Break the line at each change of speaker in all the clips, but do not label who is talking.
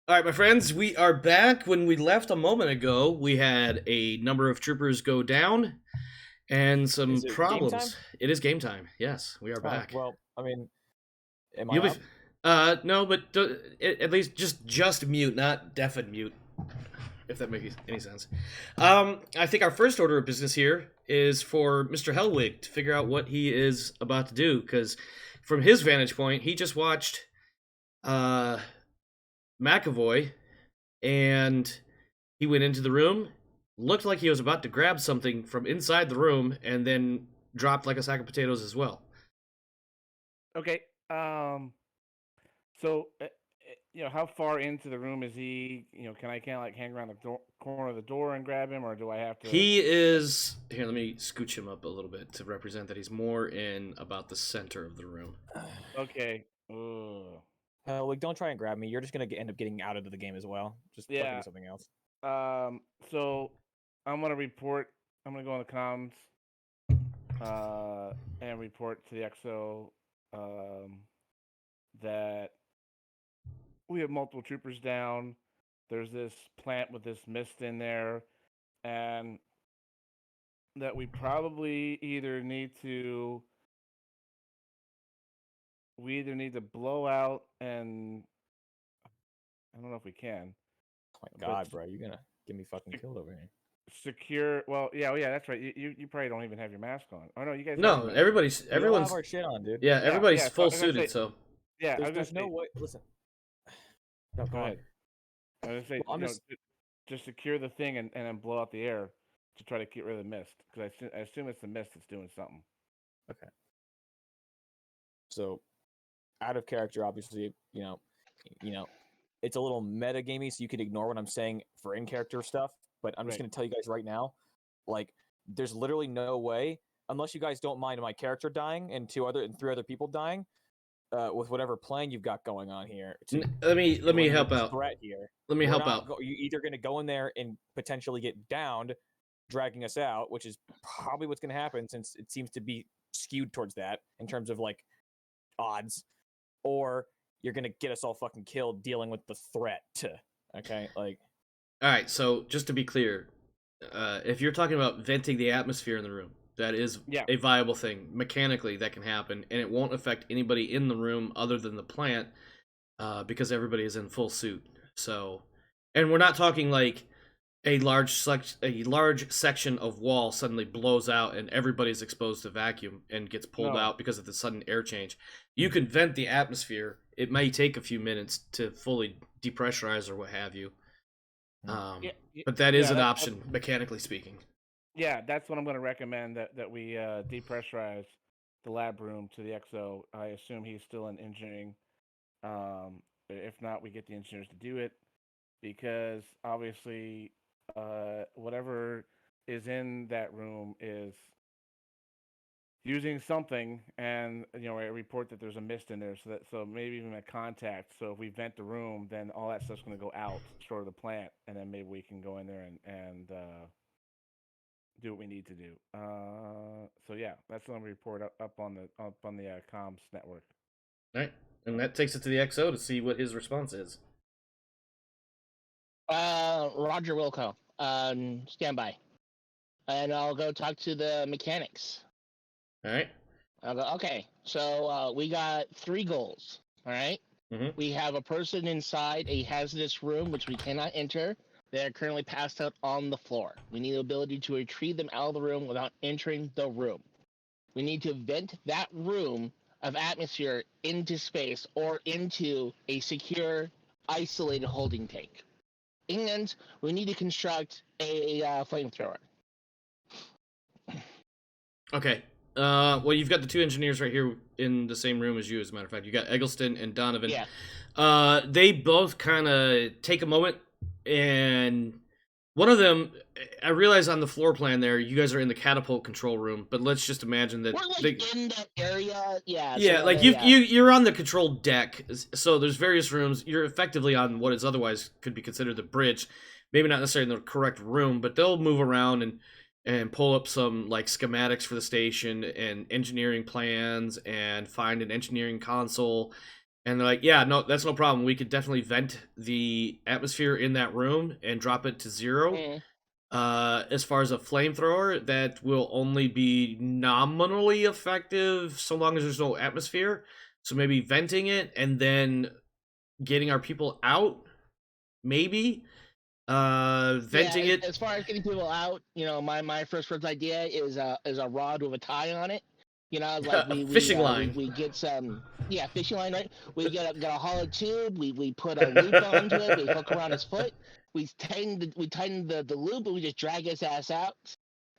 All right, my friends, we are back. When we left a moment ago, we had a number of troopers go down and some
Is it game time?
problems. It is game time. Yes, we are
Oh,
back.
well, I mean, am I
You'll be,
up?
no, but at least just mute, not deafen mute, if that makes any sense. I think our first order of business here is for Mr. Hellwig to figure out what he is about to do, because from his vantage point, he just watched uh, McAvoy and he went into the room, looked like he was about to grab something from inside the room, and then dropped like a sack of potatoes as well.
Okay. How far into the room is he? Can I kind of like hang around the corner of the door and grab him, or do I have to?
He is here. Let me scooch him up a little bit to represent that he's more in about the center of the room.
Okay. Ugh.
Like, don't try and grab me. You're just gonna end up getting out of the game as well. Just fucking do
Yeah.
something else.
So I'm gonna report. I'm gonna go on the comms. And report to the XO. That we have multiple troopers down. There's this plant with this mist in there, and that we probably either need to blow out, and I don't know if we can,
Oh my
but
god, bro, you're gonna get me fucking killed over here.
secure. Well, yeah, that's right. You probably don't even have your mask on. Oh no, you guys have your
No,
mask.
We all have
everyone's
our shit on, dude.
yeah,
Yeah,
everybody's
yeah. So I
full
was gonna
suited.
say,
So
yeah, I was gonna
There's no
say,
way. Listen. No,
go
go
ahead.
ahead.
I was gonna say,
Well, I'm just
just secure the thing and then blow out the air to try to get rid of the mist, because I assume it's the mist that's doing something.
okay. So, out of character, obviously, you know, it's a little meta gamey, so you could ignore what I'm saying for in character stuff. But I'm just
Right.
gonna tell you guys right now, like, there's literally no way, unless you guys don't mind my character dying and three other people dying, with whatever plan you've got going on here to
let me
eliminate
help
the
out.
threat here.
Let me
We're
help
not
out.
go- you either going to go in there and potentially get downed, dragging us out, which is probably what's going to happen since it seems to be skewed towards that in terms of like odds, or you're going to get us all fucking killed dealing with the threat. Okay, like
All right. So just to be clear, if you're talking about venting the atmosphere in the room, that is
Yeah.
a viable thing mechanically that can happen, and it won't affect anybody in the room other than the plant, because everybody is in full suit. So, and we're not talking like a large section of wall suddenly blows out and everybody's exposed to vacuum and gets pulled
No.
out because of the sudden air change. You can vent the atmosphere. It may take a few minutes to fully depressurize or what have you.
Yeah.
But that is
Yeah.
an option, mechanically speaking.
Yeah. That's what I'm going to recommend. That we depressurize the lab room to the XO. I assume he's still in engineering. If not, we get the engineers to do it, because obviously, whatever is in that room is using something, and I report that there's a mist in there, so maybe even a contact. So if we vent the room, then all that stuff's going to go out, short of the plant, and then maybe we can go in there and do what we need to do. So yeah, that's what I'm gonna report up on the comms network.
All right. And that takes it to the XO to see what his response is.
Roger Wilco. Standby. And I'll go talk to the mechanics.
All right.
I'll go, okay, so we got 3 goals. All right?
Mhm.
We have a person inside a hazardous room, which we cannot enter. They are currently passed out on the floor. We need the ability to retrieve them out of the room without entering the room. We need to vent that room of atmosphere into space or into a secure, isolated holding tank. And we need to construct a flamethrower.
Okay. Well, you've got the two engineers right here in the same room as you, as a matter of fact. You got Eggleston and Donovan.
Yeah.
They both kind of take a moment, and one of them, I realize on the floor plan there, you guys are in the catapult control room, but let's just imagine that
We're like in that area. Yeah.
yeah,
so
like you're on the control deck, so there's various rooms. You're effectively on what is otherwise could be considered the bridge, maybe not necessarily in the correct room, but they'll move around and pull up some like schematics for the station and engineering plans and find an engineering console And they're like, yeah, no, that's no problem. We could definitely vent the atmosphere in that room and drop it to 0.
Mm.
As far as a flamethrower, that will only be nominally effective so long as there's no atmosphere. So maybe venting it and then getting our people out, maybe. Venting
Yeah,
it.
as far as getting people out, my first idea is a rod with a tie on it. Like
A fishing line.
we get some fishing line, right? We get a hollow tube. We put a loop onto it. We hook around his foot. We tighten the loop, and we just drag his ass out.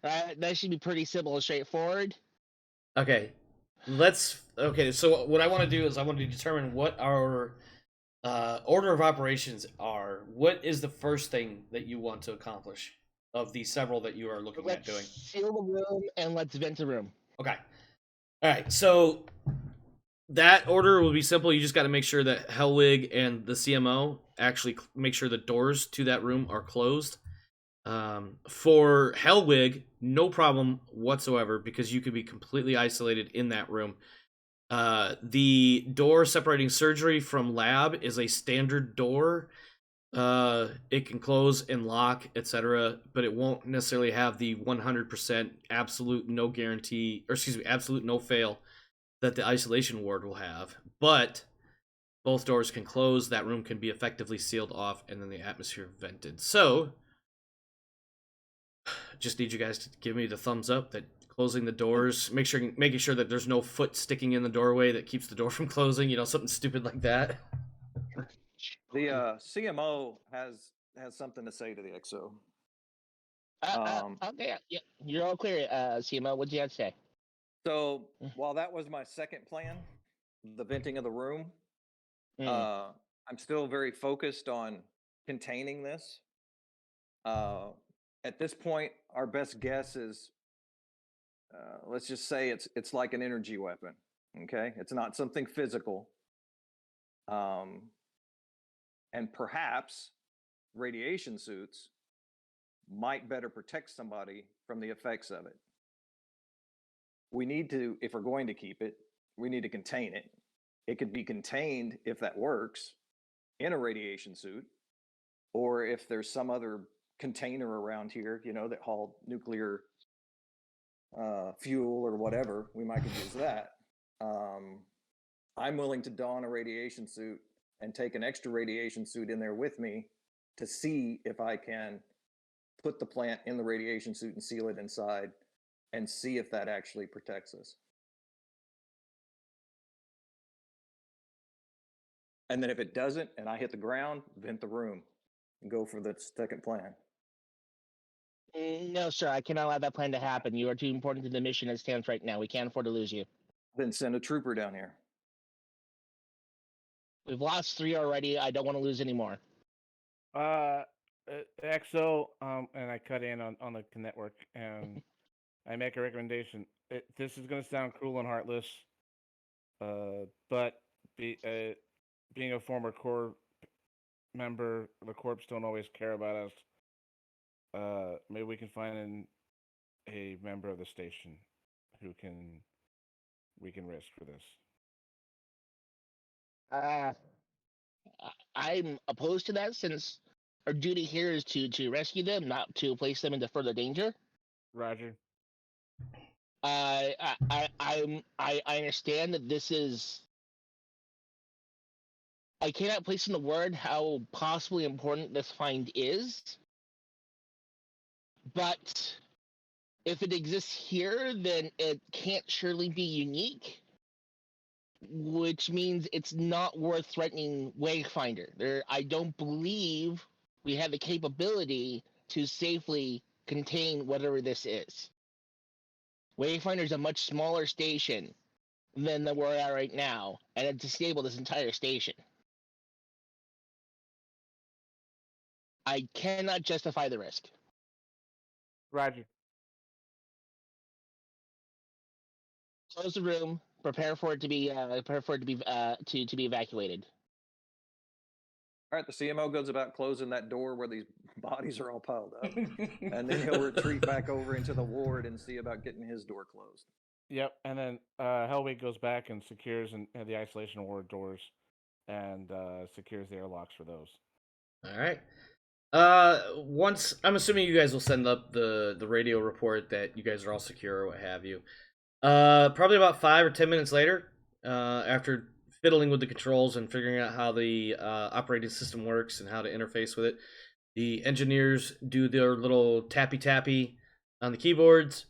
Right? That should be pretty simple and straightforward.
Okay, so what I want to do is I want to determine what our order of operations are. What is the first thing that you want to accomplish of the several that you are looking at doing?
Let's seal the room and let's vent the room.
Okay. All right. So that order will be simple. You just got to make sure that Hellwig and the CMO actually make sure the doors to that room are closed. For Hellwig, no problem whatsoever because you could be completely isolated in that room. The door separating surgery from lab is a standard door. It can close and lock, etc., but it won't necessarily have the 100% absolute no guarantee, or excuse me, absolute no fail that the isolation ward will have. But both doors can close, that room can be effectively sealed off, and then the atmosphere vented. So, just need you guys to give me the thumbs up that closing the doors, making sure that there's no foot sticking in the doorway that keeps the door from closing, something stupid like that.
The CMO has something to say to the XO.
Okay, yeah, you're all clear, CMO. What do you have to say?
So while that was my second plan, the venting of the room, I'm still very focused on containing this. At this point, our best guess is, let's just say it's like an energy weapon. Okay, it's not something physical. And perhaps radiation suits might better protect somebody from the effects of it. We need to, if we're going to keep it, we need to contain it. It could be contained, if that works, in a radiation suit, or if there's some other container around here, that hauled nuclear fuel or whatever, we might could use that. I'm willing to don a radiation suit and take an extra radiation suit in there with me to see if I can put the plant in the radiation suit and seal it inside and see if that actually protects us. And then if it doesn't and I hit the ground, vent the room and go for the second plan.
No, sir, I cannot allow that plan to happen. You are too important to the mission as it stands right now. We can't afford to lose you.
Then send a trooper down here.
We've lost 3 already. I don't want to lose any more.
XO, and I cut in on the network, and I make a recommendation. This is going to sound cruel and heartless, but being a former Corps member, the Corps don't always care about us. Maybe we can find a member of the station who we can risk for this.
I'm opposed to that since our duty here is to rescue them, not to place them into further danger.
Roger.
I understand that this is. I cannot place in the word how possibly important this find is, but if it exists here, then it can't surely be unique. Which means it's not worth threatening Wayfinder. I don't believe we have the capability to safely contain whatever this is. Wayfinder is a much smaller station than we're at right now, and it disabled this entire station. I cannot justify the risk.
Roger.
Close the room. Prepare for it to be to be evacuated.
All right, the CMO goes about closing that door where these bodies are all piled up, and then he'll retreat back over into the ward and see about getting his door closed.
Yep, and then Hellwig goes back and secures the isolation ward doors and secures the airlocks for those.
All right. Once I'm assuming you guys will send up the radio report that you guys are all secure or what have you. Probably about 5 or 10 minutes later, after fiddling with the controls and figuring out how the operating system works and how to interface with it, the engineers do their little tappy on the keyboards,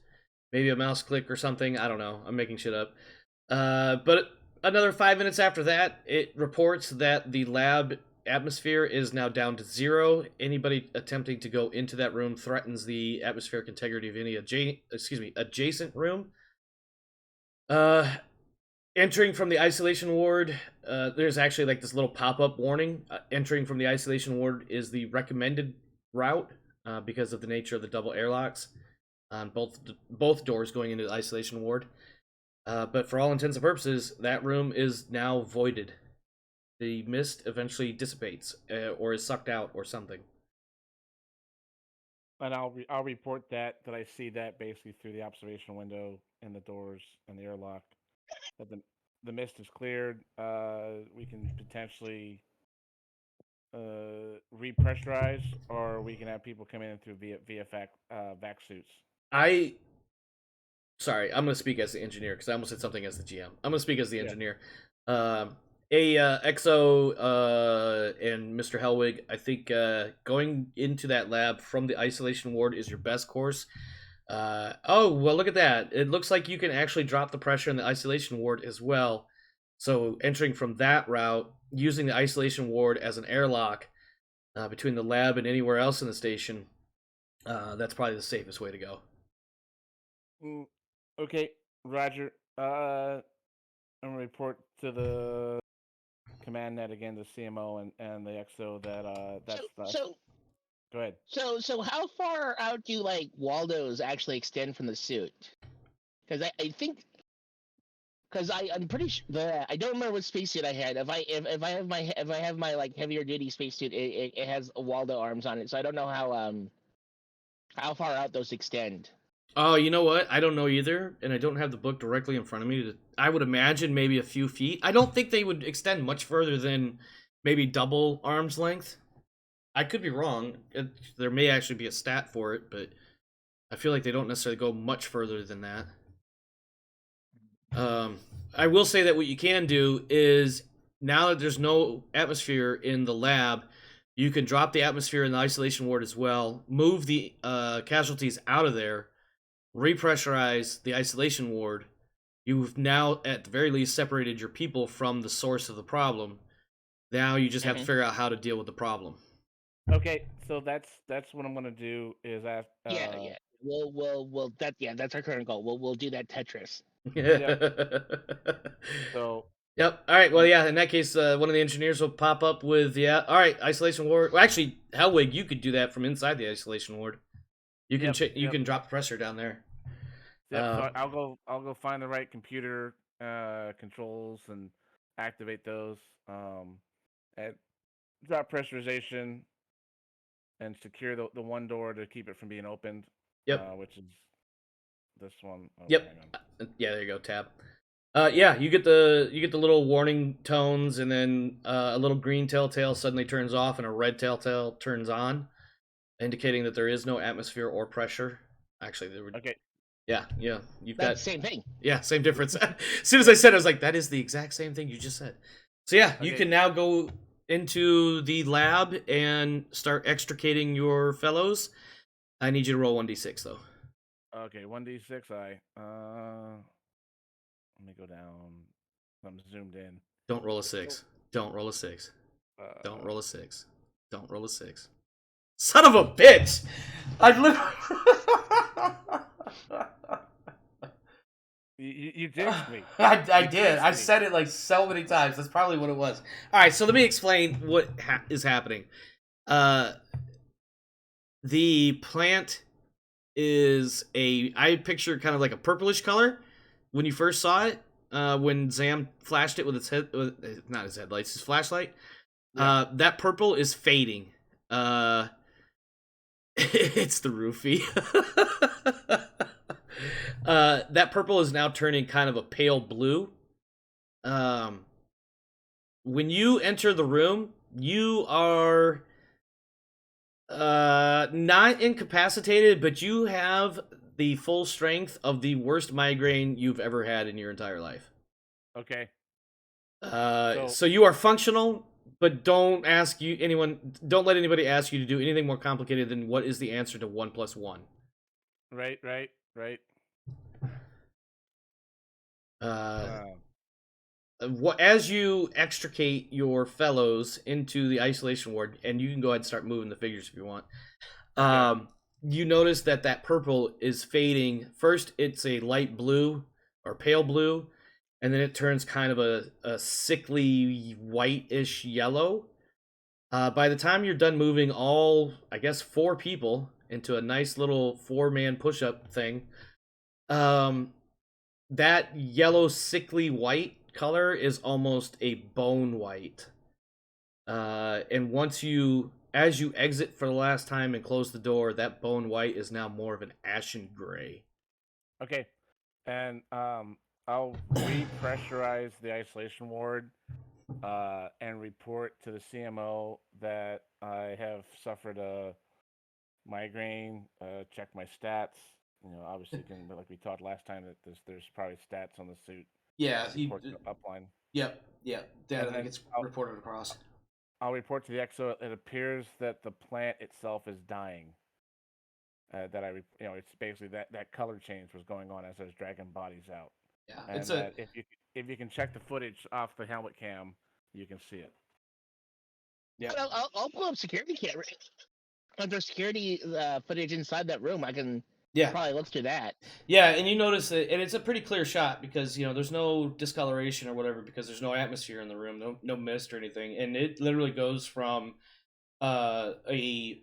maybe a mouse click or something. I don't know. I'm making shit up. But another 5 minutes after that, it reports that the lab atmosphere is now down to 0. Anybody attempting to go into that room threatens the atmospheric integrity of any adjacent room. Entering from the isolation ward, there's actually like this little pop-up warning. Entering from the isolation ward is the recommended route because of the nature of the double airlocks on both doors going into the isolation ward. But for all intents and purposes, that room is now voided. The mist eventually dissipates or is sucked out or something.
And I'll report that I see that basically through the observation window and the doors and the airlock that the mist is cleared. We can potentially repressurize, or we can have people come in through via vac suits.
Sorry, I'm going to speak as the engineer because I almost said something as the GM. I'm going to speak as the engineer. Exo and Mr. Hellwig, I think going into that lab from the isolation ward is your best course. Oh, well, look at that. It looks like you can actually drop the pressure in the isolation ward as well. So entering from that route, using the isolation ward as an airlock between the lab and anywhere else in the station, that's probably the safest way to go.
Okay, Roger. I'm going to report to the command net again, the CMO and the XO that's go ahead.
So how far out do like Waldo's actually extend from the suit? Because I think, because I'm pretty sure I don't remember what spacesuit I had. If I have my like heavier duty spacesuit, it has Waldo arms on it. So I don't know how far out those extend.
Oh, you know what? I don't know either, and I don't have the book directly in front of me. I would imagine maybe a few feet. I don't think they would extend much further than maybe double arm's length. I could be wrong. There may actually be a stat for it, but I feel like they don't necessarily go much further than that. I will say that what you can do is, now that there's no atmosphere in the lab, you can drop the atmosphere in the isolation ward as well, move the casualties out of there, repressurize the isolation ward. You've now, at the very least, separated your people from the source of the problem. Now you just have to figure out how to deal with the problem.
Okay, so that's what I'm gonna do. Is ask.
Yeah. That's our current goal. We'll do that Tetris.
So.
Yep. All right. Well, yeah. In that case, one of the engineers will pop up with all right, isolation ward. Well, actually, Hellwig, you could do that from inside the isolation ward. You can you can drop pressure down there.
Yeah, so I'll go find the right computer controls and activate those. And drop pressurization and secure the one door to keep it from being opened.
Yep.
Which is this one. Oh,
yep. Yeah, there you go. Tab. Yeah, you get the little warning tones, and then a little green telltale suddenly turns off, and a red telltale turns on, indicating that there is no atmosphere or pressure. Actually, there would.
Okay.
Yeah, you've
That's
got
the same thing.
Yeah, same difference. As soon as I said it, I was like, that is the exact same thing you just said. So yeah, you can now go into the lab and start extricating your fellows. I need you to roll 1d6 though.
Okay, 1d6. Let me go down. I'm zoomed in.
Don't roll a 6. Don't roll a 6. Don't roll a 6. Don't roll a 6. Son of a bitch! I literally.
You jinxed me.
I did. I said it like so many times. That's probably what it was. All right, so let me explain what is happening. The plant is I picture kind of like a purplish color when you first saw it. When Zam flashed it with not his headlights, his flashlight. Yeah. That purple is fading. It's the roofie. That purple is now turning kind of a pale blue. when you enter the room, you are not incapacitated, but you have the full strength of the worst migraine you've ever had in your entire life.
Okay.
So you are functional, but don't let anybody ask you to do anything more complicated than what is the answer to 1 + 1.
Right.
Uh,
Wow.
as you extricate your fellows into the isolation ward, and you can go ahead and start moving the figures if you want. You notice that purple is fading. First, it's a light blue or pale blue, and then it turns kind of a sickly whitish yellow. By the time you're done moving all, I guess, 4 people into a nice little 4-man push-up thing, that yellow sickly white color is almost a bone white. And as you exit for the last time and close the door, that bone white is now more of an ashen gray.
Okay. And I'll repressurize the isolation ward and report to the CMO that I have suffered a migraine. Check my stats. Obviously, like we talked last time, that there's probably stats on the suit.
Yeah,
Report to upline.
Yep. That
And then
gets
I'll-
reported across.
I'll report to the EXO. It appears that the plant itself is dying. It's basically that color change was going on as I was dragging bodies out.
Yeah,
And
it's a
if you can check the footage off the helmet cam, you can see it.
yeah.
I'll pull up security camera. If there's security footage inside that room, I can
Yeah.
probably look through that.
Yeah, and you notice that, and it's a pretty clear shot because there's no discoloration or whatever because there's no atmosphere in the room, no mist or anything, and it literally goes from a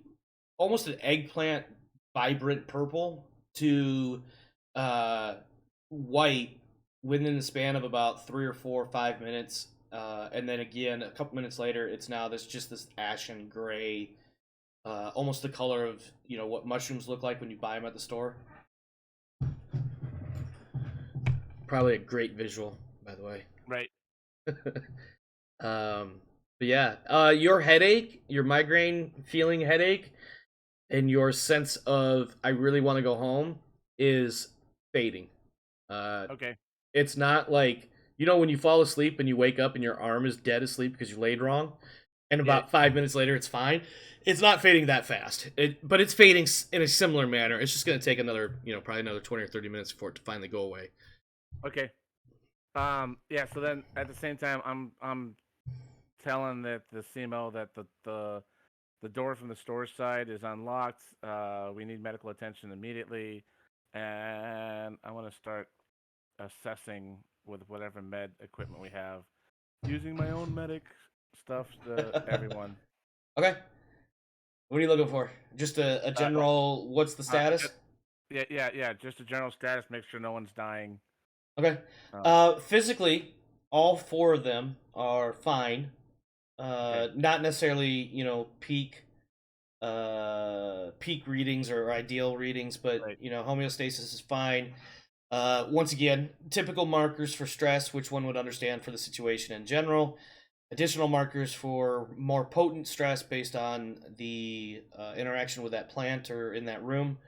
almost an eggplant vibrant purple to white within the span of about 3 or 4 or 5 minutes, and then again a couple minutes later, it's now this ashen gray. Almost the color of what mushrooms look like when you buy them at the store. Probably a great visual, by the way.
Right.
But yeah, your headache, your migraine feeling headache, and your sense of I really want to go home is fading.
Okay.
It's not like when you fall asleep and you wake up and your arm is dead asleep because you laid wrong, and about 5 minutes later it's fine. It's not fading that fast, but it's fading in a similar manner. It's just going to take probably another 20 or 30 minutes for it to finally go away.
Okay. Yeah. So then, at the same time, I'm telling the CMO that the door from the store side is unlocked. We need medical attention immediately, and I want to start assessing with whatever med equipment we have, using my own medic stuff to everyone.
Okay. What are you looking for? Just a general, what's the status?
Yeah. Just a general status. Make sure no one's dying.
Okay. Physically, all 4 of them are fine.
Okay.
Not necessarily, peak readings or ideal readings, but
Right.
Homeostasis is fine. Once again, typical markers for stress, which one would understand for the situation in general. Additional markers for more potent stress based on the interaction with that plant or in that room.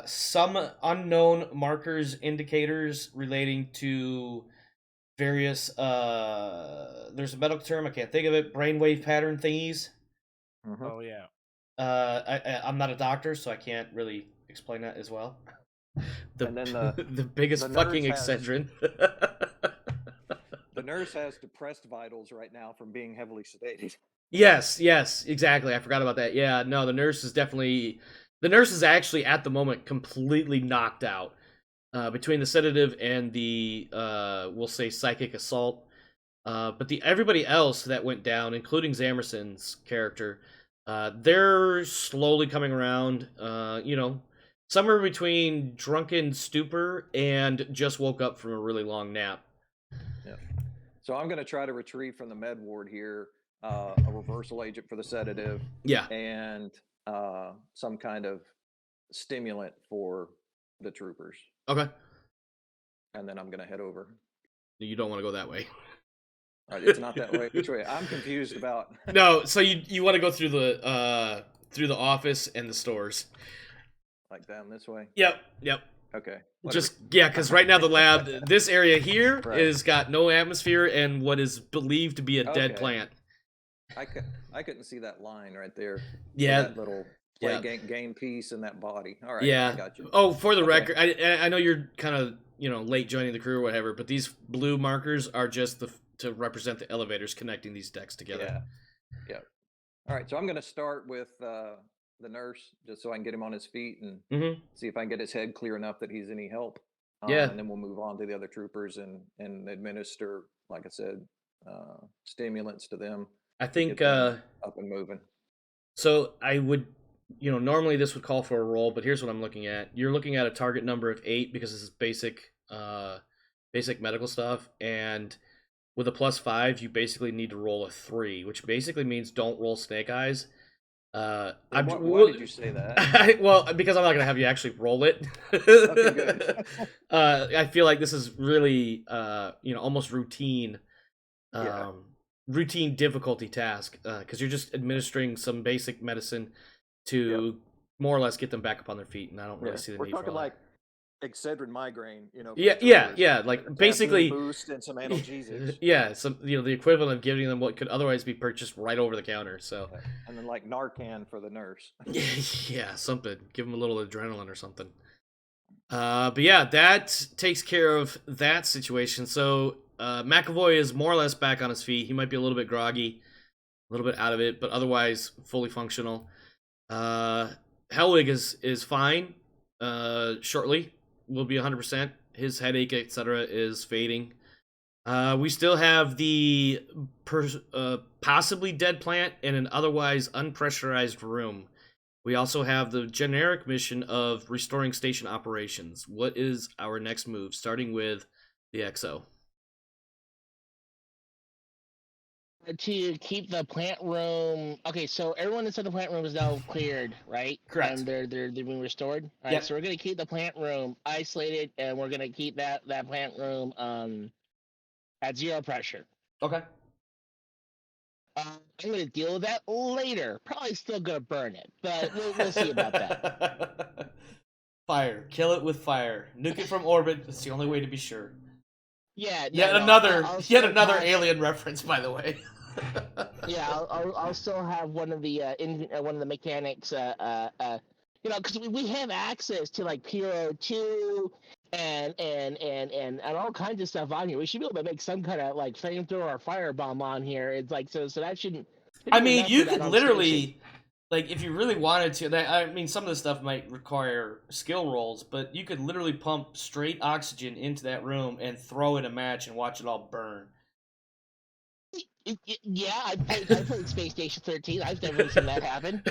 Some unknown markers, indicators relating to various, there's a medical term, I can't think of it, brainwave pattern thingies.
Mhm.
Oh yeah.
I'm not a doctor, so I can't really explain that as well.
And then
the biggest
the
fucking
nurse has-
eccentric.
The nurse has depressed vitals right now from being heavily sedated.
Yes, exactly. I forgot about that. Yeah, no, the nurse is actually at the moment completely knocked out. Between the sedative and the we'll say psychic assault. But everybody else that went down, including Zamerson's character, they're slowly coming around. Somewhere between drunken stupor and just woke up from a really long nap.
Yeah. So I'm going to try to retrieve from the med ward here a reversal agent for the sedative.
Yeah.
And some kind of stimulant for the troopers.
Okay.
And then I'm going to head over.
You don't want to go that way.
It's not that way. Which way? I'm confused about.
No, so you want to go through the office and the stores.
Like down this way.
Yep.
Okay. Whatever.
Just yeah, because right now the lab, this area here
Right.
is got no atmosphere and what is believed to be a dead
Okay.
plant.
I couldn't see that line right there.
Yeah.
That little
Yeah.
game piece and that body. All right.
Yeah.
I got you.
Oh, for the
Okay.
record, I know you're kind of late joining the crew or whatever, but these blue markers are just to represent the elevators connecting these decks together.
Yeah. All right. So I'm going to start with the nurse just so I can get him on his feet and
Mm-hmm.
see if I can get his head clear enough that he's any help.
Yeah.
And then we'll move on to the other troopers and administer, like I said, stimulants to them.
I think
get them up and moving.
so. I would, normally this would call for a roll, but here's what I'm looking at. You're looking at a target number of 8 because this is basic medical stuff, and with a +5, you basically need to roll a 3, which basically means don't roll snake eyes.
Why did you say that?
Well, because I'm not gonna have you actually roll it.
Okay, good.
I feel like this is really, almost routine,
Yeah.
routine difficulty task, because you're just administering some basic medicine to more or less get them back up on their feet, and I don't really see the
We're
need for
talking
all
like Excedrin migrane, for
Yeah,
the
yeah,
troopers.
yeah, like,
A caffeine
basically-
boost and some analgesics,
yeah, some the equivalent of giving them what could otherwise be purchased right over the counter. So
and then like Narcan for the nurse.
yeah, something. Give them a little adrenaline or something. But yeah, that takes care of that situation. So McAvoy is more or less back on his feet. He might be a little bit groggy, a little bit out of it, but otherwise fully functional. Hellwig is fine. Shortly will be 100%. His headache, etc., is fading. We still have the possibly dead plant in an otherwise unpressurized room. We also have the generic mission of restoring station operations. What is our next move, starting with the XO?
To keep the plant room. Okay, so everyone inside the plant room is now cleared, right?
Correct.
And they're being restored. All right.
Yep.
So we're gonna keep the plant room isolated, and we're gonna keep that plant room at 0 pressure.
Okay.
I'm gonna deal with that later. Probably still gonna burn it, but we'll see about that.
Fire. Kill it with fire. Nuke it from orbit. That's the only way to be sure.
Yeah.
Yet
no,
another
I'll
yet
still
another
have-
alien reference, by the way.
Yeah, I'll still have one of the one of the mechanics, because we have access to like PRO2 and all kinds of stuff on here. We should be able to make some kind of like flamethrower or firebomb on here. It's like so that shouldn't.
I mean, you
mess with
could
that on
literally,
station.
like, if you really wanted to. I mean, some of the stuff might require skill rolls, but you could literally pump straight oxygen into that room and throw it a match and watch it all burn.
Yeah, I played Space Station 13. I've definitely seen that happen.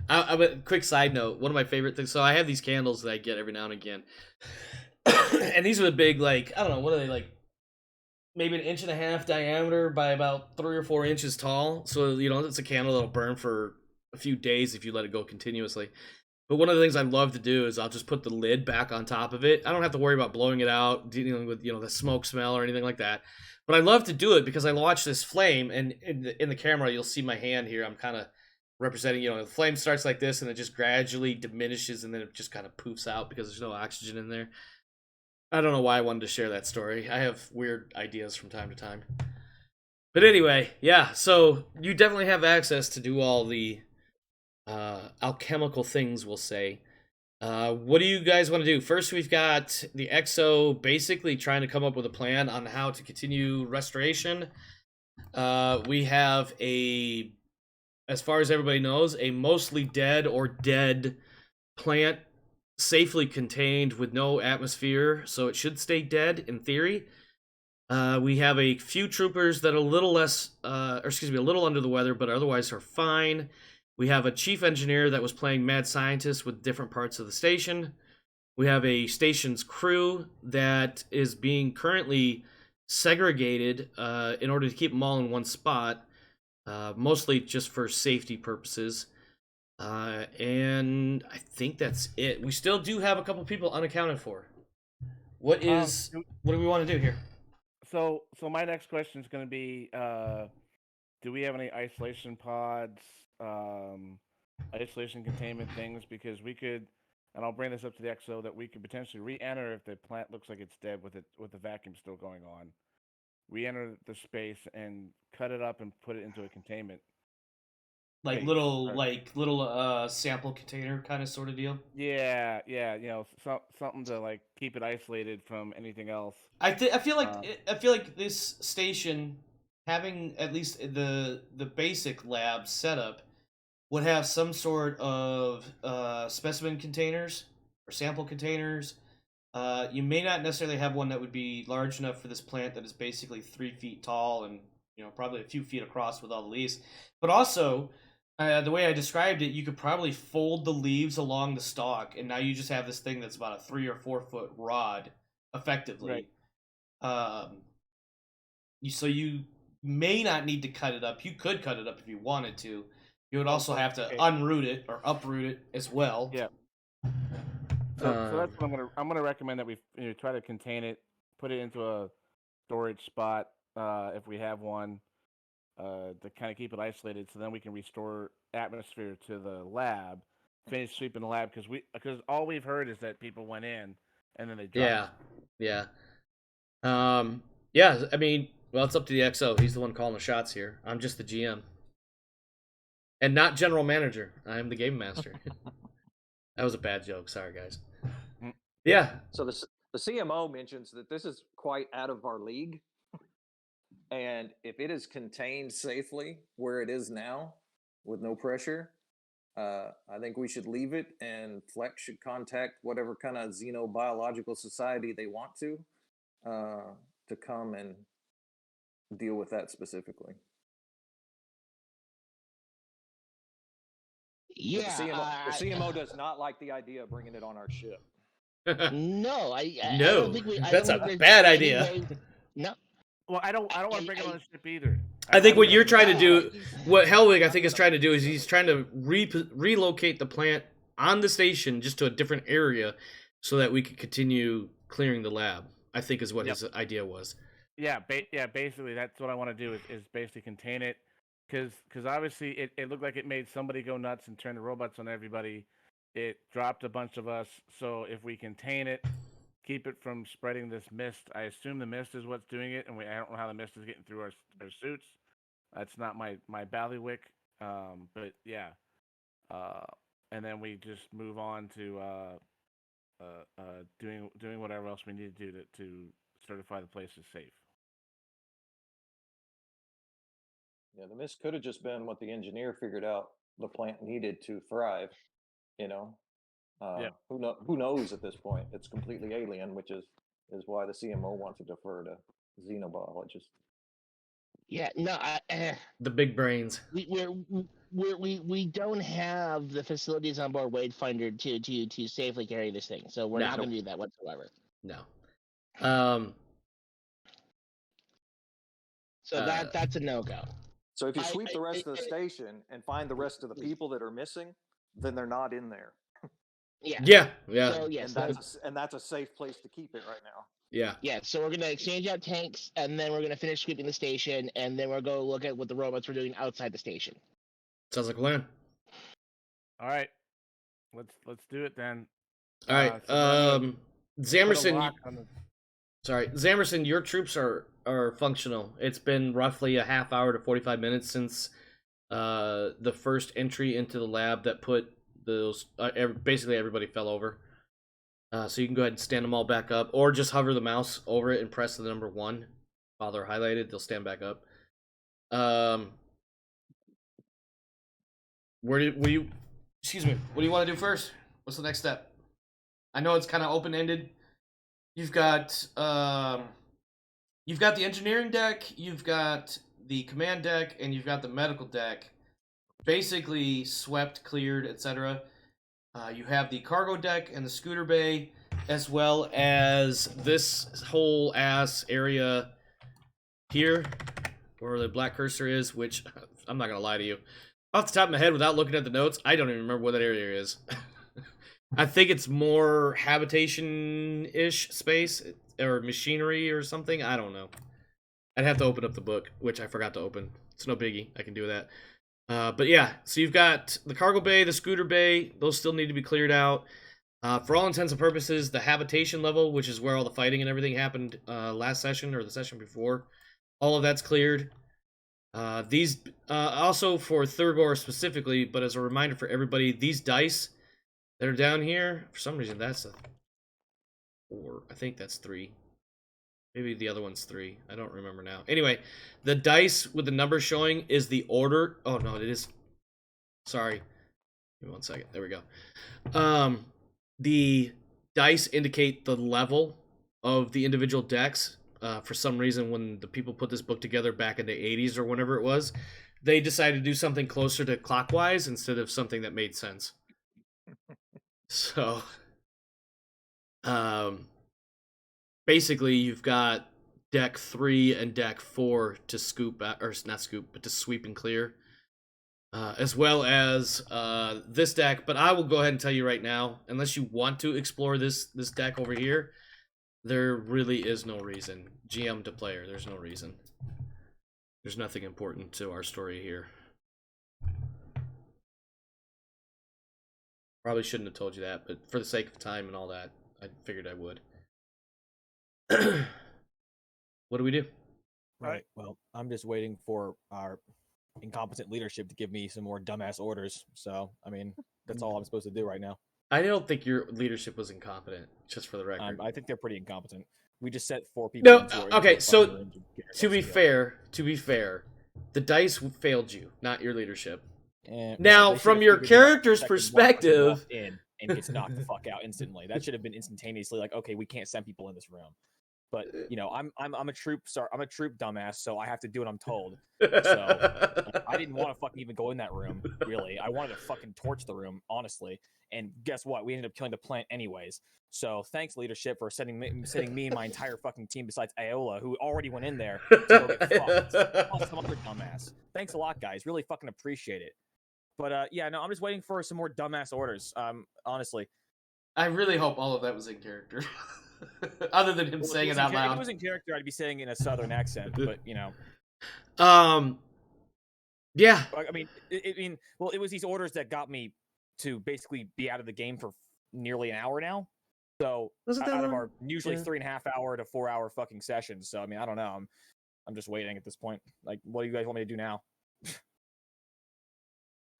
A quick side note, one of my favorite things. So I have these candles that I get every now and again, and these are the big, like, I don't know, what are they, like, maybe 1.5 inch diameter by about 3 or 4 inches tall. So it's a candle that'll burn for a few days if you let it go continuously. But one of the things I love to do is I'll just put the lid back on top of it. I don't have to worry about blowing it out, dealing with the smoke smell or anything like that. But I love to do it because I watch this flame, and in the camera you'll see my hand here. I'm kind of representing, the flame starts like this, and it just gradually diminishes, and then it just kind of poofs out because there's no oxygen in there. I don't know why I wanted to share that story. I have weird ideas from time to time. But anyway, yeah, so you definitely have access to do all the alchemical things, we'll say. What do you guys want to do? First, we've got the XO basically trying to come up with a plan on how to continue restoration. We have as far as everybody knows, a mostly dead or dead plant safely contained with no atmosphere, so it should stay dead in theory. We have a few troopers that are a little a little under the weather, but otherwise are fine. We have a chief engineer that was playing mad scientist with different parts of the station. We have a station's crew that is being currently segregated in order to keep them all in one spot, mostly just for safety purposes. And I think that's it. We still do have a couple people unaccounted for. What do we want to do here?
So my next question is going to be: do we have any isolation pods, isolation containment things? Because we could, and I'll bring this up to the XO, that we could potentially re-enter if the plant looks like it's dead with the vacuum still going on. Re-enter the space and cut it up and put it into a containment.
Like
Space,
little,
right.
sample container kind of sort of deal.
Yeah, something to like keep it isolated from anything else.
I feel like
Um,
this station having at least the basic lab setup would have some sort of specimen containers or sample containers. You may not necessarily have one that would be large enough for this plant that is basically 3 feet tall and probably a few feet across with all the leaves. But also, the way I described it, you could probably fold the leaves along the stalk, and now you just have this thing that's about a 3 or 4 foot rod, effectively.
Right.
So you may not need to cut it up. You could cut it up if you wanted to. You would also have to unroot it or uproot it as well.
Yeah. So that's what I'm gonna recommend, that we try to contain it, put it into a storage spot if we have one, to kind of keep it isolated, so then we can restore atmosphere to the lab, finish sweeping the lab, because all we've heard is that people went in and then they dropped.
Yeah. Yeah. I mean, well, it's up to the XO. He's the one calling the shots here. I'm just the GM, and not general manager. I am the game master. That was a bad joke. Sorry, guys. Yeah.
So the CMO mentions that this is quite out of our league. And if it is contained safely where it is now with no pressure, I think we should leave it, and Flex should contact whatever kind of xenobiological society they want to come and deal with that specifically.
Yeah.
The CMO does not like the idea of bringing it on our ship.
No, I
No,
don't think
that's a
there's
bad
any
idea.
way- No.
Well, I don't want to bring it on the ship either.
I think what you're trying to
Yeah.
do, what Hellwig I think is trying to do, is he's trying to relocate the plant on the station just to a different area so that we could continue clearing the lab. I think is what his idea was.
Yeah, basically that's what I want to do is basically contain it, because obviously it looked like it made somebody go nuts and turn the robots on everybody. It dropped a bunch of us, so if we contain it, keep it from spreading this mist. I assume the mist is what's doing it, and I don't know how the mist is getting through our suits. That's not my ballywick, but yeah. And then we just move on to doing whatever else we need to do to certify the place is safe.
Yeah, the mist could have just been what the engineer figured out the plant needed to thrive. Who knows at this point? It's completely alien, which is why the CMO wants to defer to xenobiologists.
Yeah, no,
The big brains.
we don't have the facilities on board Wadefinder to safely carry this thing, so we're not going to do that whatsoever.
No.
So that's a no-go.
So if you sweep the rest of the station and find the rest of the people that are missing, then they're not in there.
Yeah.
So, yes,
and that's a safe place to keep it right now.
Yeah, so we're going to exchange out tanks, and then we're going to finish sweeping the station, and then we're going to look at what the robots were doing outside the station.
Sounds like a plan.
All right, let's do it then.
All right, Zamerson. Zamerson, your troops are functional. It's been roughly a half hour to 45 minutes since the first entry into the lab that put those basically everybody fell over. So you can go ahead and stand them all back up, or just hover the mouse over it and press the number 1 while they're highlighted. They'll stand back up. What do you want to do first? What's the next step? I know it's kind of open-ended. You've got the engineering deck, you've got the command deck, and you've got the medical deck. Basically swept, cleared, etc. You have the cargo deck and the scooter bay, as well as this whole ass area here, where the black cursor is, which, I'm not going to lie to you. Off the top of my head, without looking at the notes, I don't even remember what that area is. I think it's more habitation-ish space, or machinery or something. I don't know. I'd have to open up the book, which I forgot to open. It's no biggie. I can do that. But yeah, so you've got the cargo bay, the scooter bay. Those still need to be cleared out. For all intents and purposes, the habitation level, which is where all the fighting and everything happened last session or the session before, all of that's cleared. These also for Thurgor specifically, but as a reminder for everybody, these dice that are down here, for some reason that's a 4. I think that's 3. Maybe the other one's 3. I don't remember now. Anyway, the dice with the number showing is the order. Oh no, it is. Sorry. Give me 1 second. There we go. The dice indicate the level of the individual decks. For some reason, when the people put this book together back in the 80s or whenever it was, they decided to do something closer to clockwise instead of something that made sense. So, basically, you've got deck 3 and deck 4 to scoop, or not scoop, but to sweep and clear, as well as this deck. But I will go ahead and tell you right now, unless you want to explore this deck over here, there really is no reason. GM to player, there's no reason. There's nothing important to our story here. Probably shouldn't have told you that, but for the sake of time and all that, I figured I would. What do we do?
Right. Well, I'm just waiting for our incompetent leadership to give me some more dumbass orders. So, I mean, that's all I'm supposed to do right now.
I don't think your leadership was incompetent, just for the record.
I think they're pretty incompetent. We just set 4 people.
No,
into
okay,
into a
so
fucking room to get
to be
ourselves
fair, the dice failed you, not your leadership.
together.
Now,
They
from
should've
your
figured out
character's
that the one person
perspective,
walked in and gets knocked the fuck out instantly. That should have been instantaneously like, okay, we can't send people in this room. But you know, I'm a troop dumbass, so I have to do what I'm told. So I didn't want to fucking even go in that room. Really, I wanted to fucking torch the room, honestly. And guess what? We ended up killing the plant anyways. So thanks, leadership, for sending me and my entire fucking team besides Aola, who already went in there to go get fucked. Plus some other dumbass. Thanks a lot, guys. Really fucking appreciate it. But yeah, no, I'm just waiting for some more dumbass orders. Honestly.
I really hope all of that was in character. Other than him saying it out loud.
If it was in character, I'd be saying it in a southern accent, but you know.
Yeah.
I mean, it was these orders that got me to basically be out of the game for nearly an hour now. So out of our usually 3.5 hour to 4 hour fucking sessions. So I mean, I don't know. I'm just waiting at this point. Like, what do you guys want me to do now?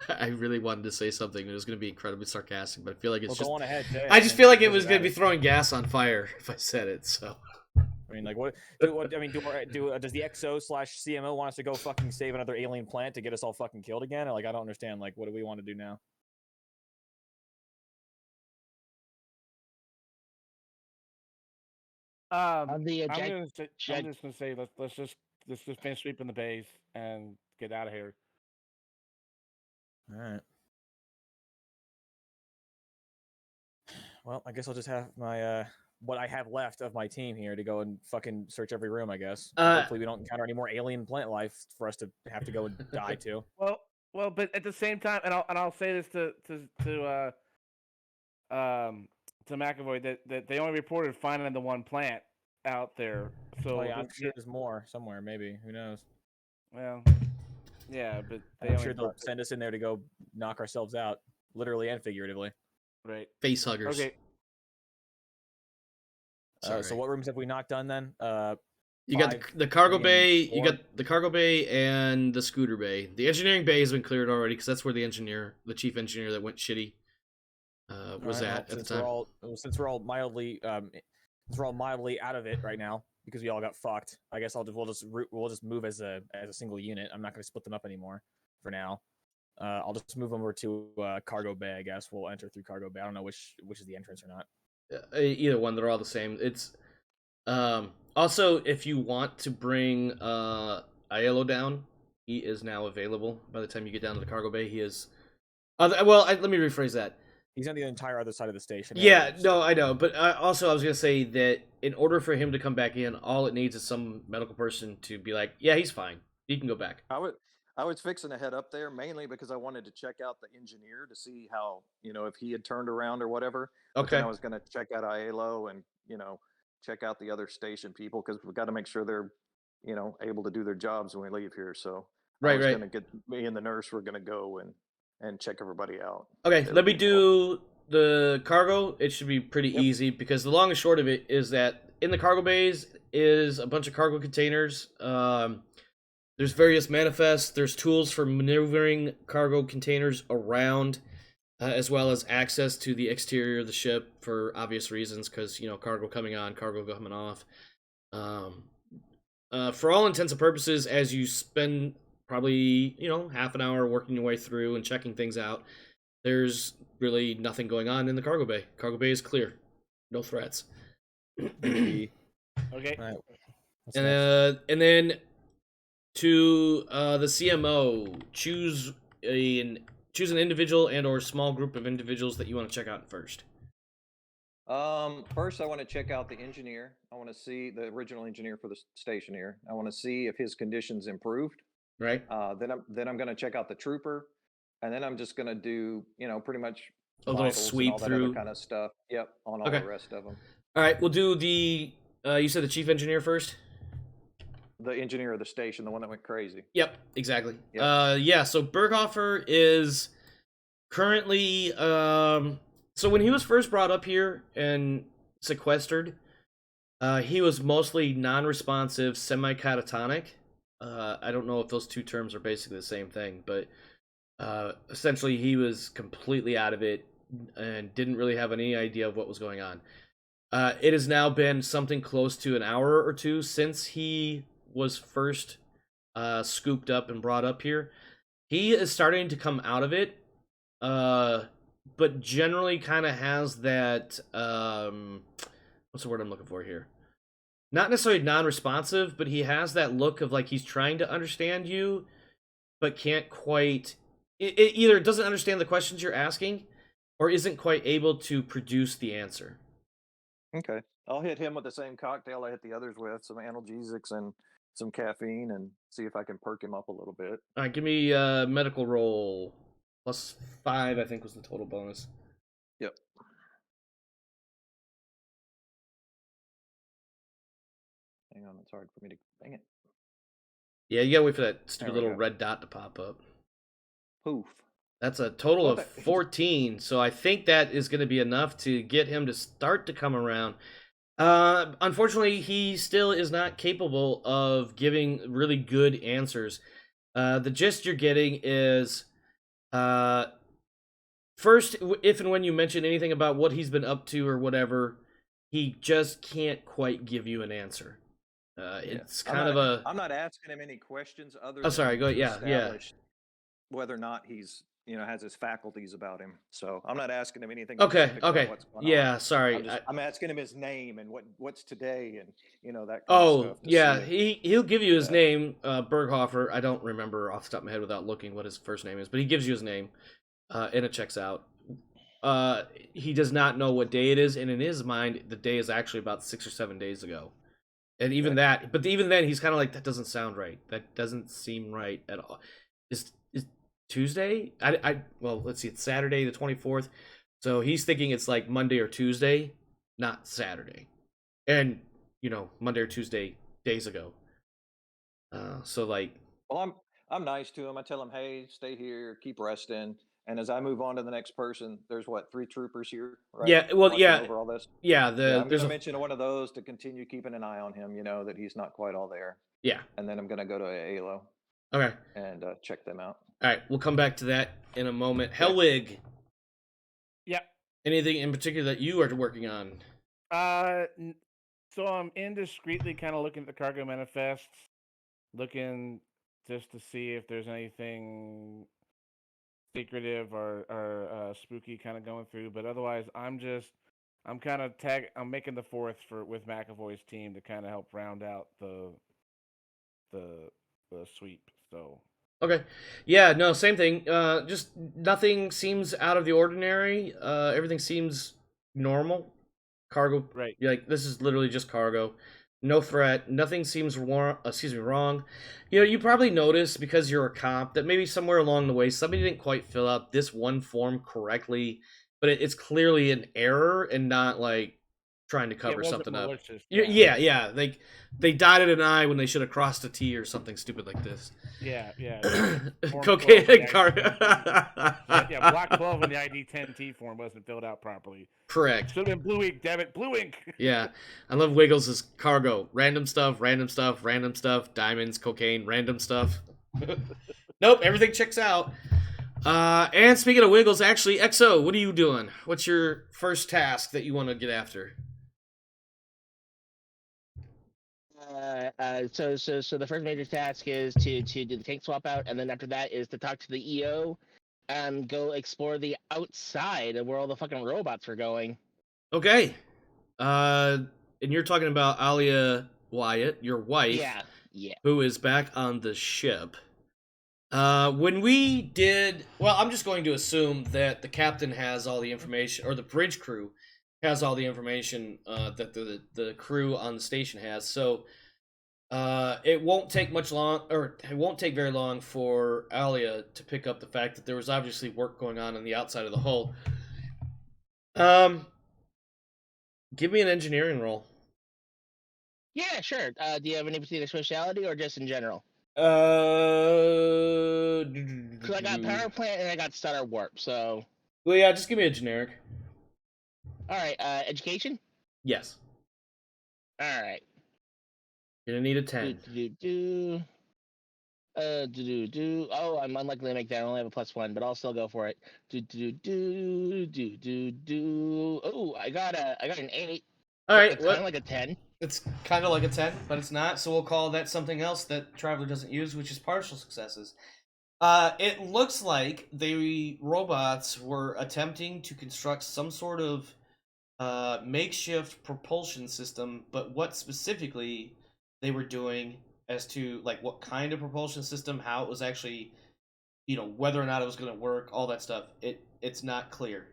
I really wanted to say something. It was going to be incredibly sarcastic, but I feel like it's just.
Go on ahead.
I just feel like it was going to be throwing gas on fire if I said it. So.
I mean, like, does the XO/CMO want us to go fucking save another alien plant to get us all fucking killed again? Or, like, I don't understand. Like, what do we want to do now?
On the
I'm just gonna say let's just finish sweeping the base and get out of here.
All right. Well, I guess I'll just have my what I have left of my team here to go and fucking search every room. I guess. Hopefully, we don't encounter any more alien plant life for us to have to go and die to.
Well, but at the same time, and I'll say this to McAvoy that they only reported finding the one plant out there. So
yeah, I'm sure there's more somewhere. Maybe, who knows?
Well, yeah, but
I'm sure they'll send us in there to go knock ourselves out, literally and figuratively.
Right.
Face huggers.
Okay.
So what rooms have we not done then?
You got the cargo bay. You got the cargo bay and the scooter bay. The engineering bay has been cleared already because that's where the chief engineer that went shitty, was at the time.
Since we're all mildly out of it right now because we all got fucked. I guess we'll just move as a single unit. I'm not going to split them up anymore for now. I'll just move them over to cargo bay. I guess we'll enter through cargo bay. I don't know which is the entrance or not.
Either one, they're all the same. It's also, if you want to bring Aiello down, he is now available. By the time you get down to the cargo bay, he is. Let me rephrase that.
He's on the entire other side of the station.
Yeah, no, I know, but also I was gonna say that in order for him to come back in, all it needs is some medical person to be like, "Yeah, he's fine. He can go back."
I was fixing to head up there mainly because I wanted to check out the engineer to see how, if he had turned around or whatever.
Okay.
But then I was going to check out Aiello and, check out the other station people because we've got to make sure they're able to do their jobs when we leave here. So I
Right,
was
right.
gonna get me and the nurse were gonna go and check everybody out.
Okay,
They were
let me
being told.
do the cargo. It should be pretty
Yep.
easy because the long and short of it is that in the cargo bays is a bunch of cargo containers. There's various manifests. There's tools for maneuvering cargo containers around, as well as access to the exterior of the ship for obvious reasons, because cargo coming on, cargo coming off. For all intents and purposes, as you spend probably half an hour working your way through and checking things out, there's really nothing going on in the cargo bay. Cargo bay is clear, no threats.
Okay.
All right. What's next?
And then to the CMO, choose an individual and or small group of individuals that you want to check out first.
First, I want to check out the engineer. I want to see the original engineer for the station here. I want to see if his conditions improved.
Right?
Then I'm going to check out the trooper, and then I'm just going to do pretty much
A little
vitals and
sweep
all that
through.
other kind of stuff. Yep, on all
Okay.
the rest of them.
All right, we'll do the. You said the chief engineer first.
The engineer of the station, the one that went crazy.
Yep, exactly.
Yep.
Yeah. So Berghofer is currently. So when he was first brought up here and sequestered, he was mostly non-responsive, semi-catatonic. I don't know if those two terms are basically the same thing, but essentially he was completely out of it and didn't really have any idea of what was going on. It has now been something close to an hour or two since he was first scooped up and brought up here. He is starting to come out of it, but generally kind of has that what's the word I'm looking for here? Not necessarily non-responsive, but he has that look of like he's trying to understand you, but can't quite. It either doesn't understand the questions you're asking, or isn't quite able to produce the answer.
Okay. I'll hit him with the same cocktail I hit the others with, some analgesics and some caffeine, and see if I can perk him up a little bit.
All right, give me medical roll +5. I think was the total bonus.
Yep. Hang on, it's hard for me to. Dang it.
Yeah, you gotta wait for that stupid
There we
little
go.
red dot to pop up.
Poof.
That's a total
Well,
of
that-
14, so I think that is going to be enough to get him to start to come around. Unfortunately, he still is not capable of giving really good answers. The gist you're getting is, first, if and when you mention anything about what he's been up to or whatever, he just can't quite give you an answer. It's kind of a...
I'm not asking him any questions other.
Oh, sorry,
than
go
to
ahead. Yeah.
establish whether or not he's has his faculties about him. So I'm not asking him anything.
Okay,
specific about
okay.
What's going
Yeah,
on.
sorry.
I'm asking him his name and what's today and that kind of
Oh,
stuff. to
yeah,
see if-
he'll give you his
Yeah.
name, Berghofer. I don't remember off the top of my head without looking what his first name is, but he gives you his name, and it checks out. He does not know what day it is, and in his mind, the day is actually about 6 or 7 days ago. And even
Okay.
that, but even then, he's kind of like, that doesn't sound right. That doesn't seem right at all. Is Tuesday? Well, let's see, it's Saturday the 24th. So he's thinking it's like Monday or Tuesday, not Saturday. And, Monday or Tuesday days ago. So like,
Well, I'm nice to him. I tell him, hey, stay here, keep resting. And as I move on to the next person, there's 3 troopers here, right?
Yeah, well,
Watching
yeah.
over all this.
yeah,
I'm
there's
going to
a,
mention to one of those to continue keeping an eye on him. That he's not quite all there.
yeah.
And then I'm going to go to ALO
Okay.
and check them out.
All right, we'll come back to that in a moment. Hellwig,
Yeah.
anything in particular that you are working on?
So I'm indiscreetly kind of looking at the cargo manifests, looking just to see if there's anything secretive or spooky kind of going through. But otherwise, I'm kind of I'm making the fourth with McAvoy's team to kind of help round out the sweep. So
Okay. Yeah, no, same thing. Just nothing seems out of the ordinary. Everything seems normal. Cargo,
right.
like, this is literally just cargo. No threat. Nothing seems wrong. You probably noticed, because you're a cop, that maybe somewhere along the way somebody didn't quite fill out this one form correctly, but it's clearly an error and not like trying to
It
cover
wasn't
something up.
malicious.
Yeah. They dotted an I when they should have crossed a T or something stupid like this.
Yeah. Form 12
Cocaine
of the
car.
yeah, block 12 in the ID 10T form wasn't filled out properly.
Correct.
Should have been blue ink, damn it, blue ink.
Yeah, I love Wiggles' cargo. Random stuff, diamonds, cocaine, random stuff. Nope, everything checks out. And speaking of Wiggles, actually, XO, what are you doing? What's your first task that you want to get after?
So the first major task is to do the tank swap out, and then after that is to talk to the EO and go explore the outside of where all the fucking robots are going.
Okay. And you're talking about Alia Wyatt, your wife,
Yeah.
who is back on the ship. When we did, well, I'm just going to assume that the captain has all the information, or the bridge crew has all the information that the crew on the station has. So it won't take very long for Alia to pick up the fact that there was obviously work going on the outside of the hull. Give me an engineering roll.
Yeah, sure. Do you have any particular speciality or just in general? Because I got power plant and I got stutter warp, so.
Well, yeah, just give me a generic.
All right, education?
Yes.
All right.
You're gonna need a 10.
Oh, I'm unlikely to make that. I only have a +1, but I'll still go for it. Oh, I got an 8.
All right,
It's kind of like a 10.
It's kind of like a 10, but it's not, so we'll call that something else that Traveler doesn't use, which is partial successes. It looks like the robots were attempting to construct some sort of makeshift propulsion system, but what specifically they were doing as to like what kind of propulsion system, how it was actually, whether or not it was going to work, all that stuff, it's not clear.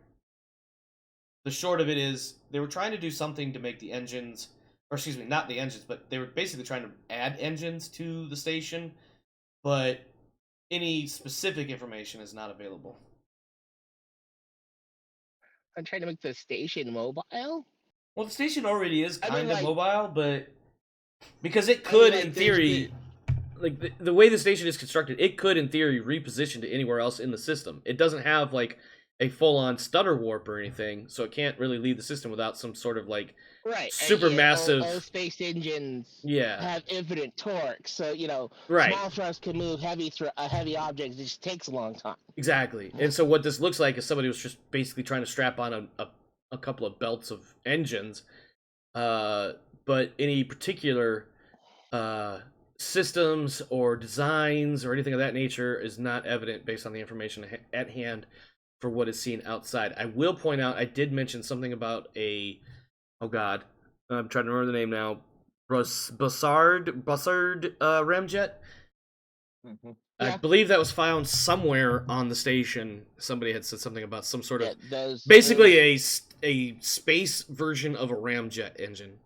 The short of it is they were trying to do something to make the engines, or excuse me, not the engines, but they were basically trying to add engines to the station, but any specific information is not available.
I'm trying to make the station mobile.
Well, the station already is kind of
like-
mobile, but because it could,
like,
in
there's
theory, like the way the station is constructed, it could, in theory, reposition to anywhere else in the system. It doesn't have like a full-on stutter warp or anything, so it can't really leave the system without some sort of like
Right.
super massive.
All space engines
Yeah.
have infinite torque, so
Right.
small thrust can move heavy objects. It just takes a long time.
Exactly. And so what this looks like is somebody was just basically trying to strap on a couple of belts of engines, but any particular systems or designs or anything of that nature is not evident based on the information at hand for what is seen outside. I will point out, I did mention something about oh god, I'm trying to remember the name now, Bussard ramjet.
Mm-hmm.
I
Yeah.
believe that was found somewhere on the station. Somebody had said something about some sort of
Those
basically a space version of a ramjet engine.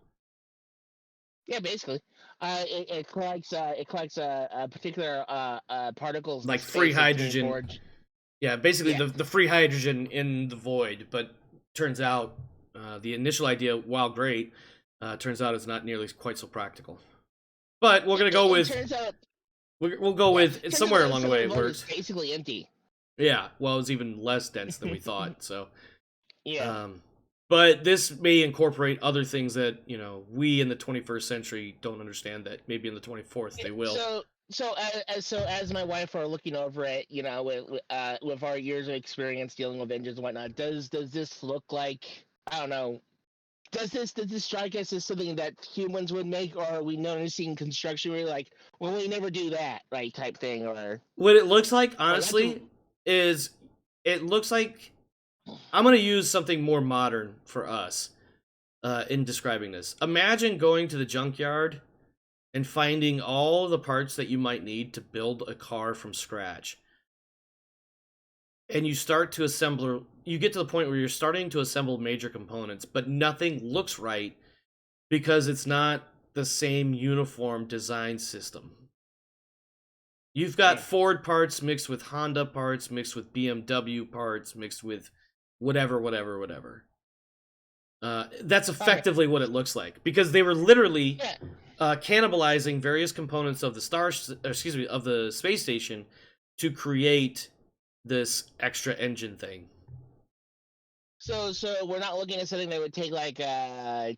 Yeah, basically. It collects particular particles in
Like
space
free
that can
hydrogen.
forge-
Yeah, basically
Yeah.
the free hydrogen in the void, but turns out the initial idea, while great, turns out it's not nearly quite so practical. But we're gonna go
It
with
turns out
we'll go with
turns
somewhere
out
along the
some
way
of
it
the void
works.
is basically empty.
Yeah, well, it was even less dense than we thought. So,
Yeah.
but this may incorporate other things that we in the 21st century don't understand that maybe in the 24th they will.
So as my wife are looking over it, with our years of experience dealing with engines and whatnot, does this look like, I don't know? Does this strike us as something that humans would make, or are we noticing construction where like, well, we never do that, right, type thing, or
What it looks like,
that's
honestly, is it looks like I'm gonna use something more modern for us in describing this. Imagine going to the junkyard and finding all the parts that you might need to build a car from scratch. And you start to assemble, you get to the point where you're starting to assemble major components, but nothing looks right because it's not the same uniform design system. You've got
Yeah.
Ford parts mixed with Honda parts, mixed with BMW parts, mixed with whatever. That's effectively what it looks like, because they were literally
Yeah.
cannibalizing various components of of the space station to create this extra engine thing.
So we're not looking at something that would take like
The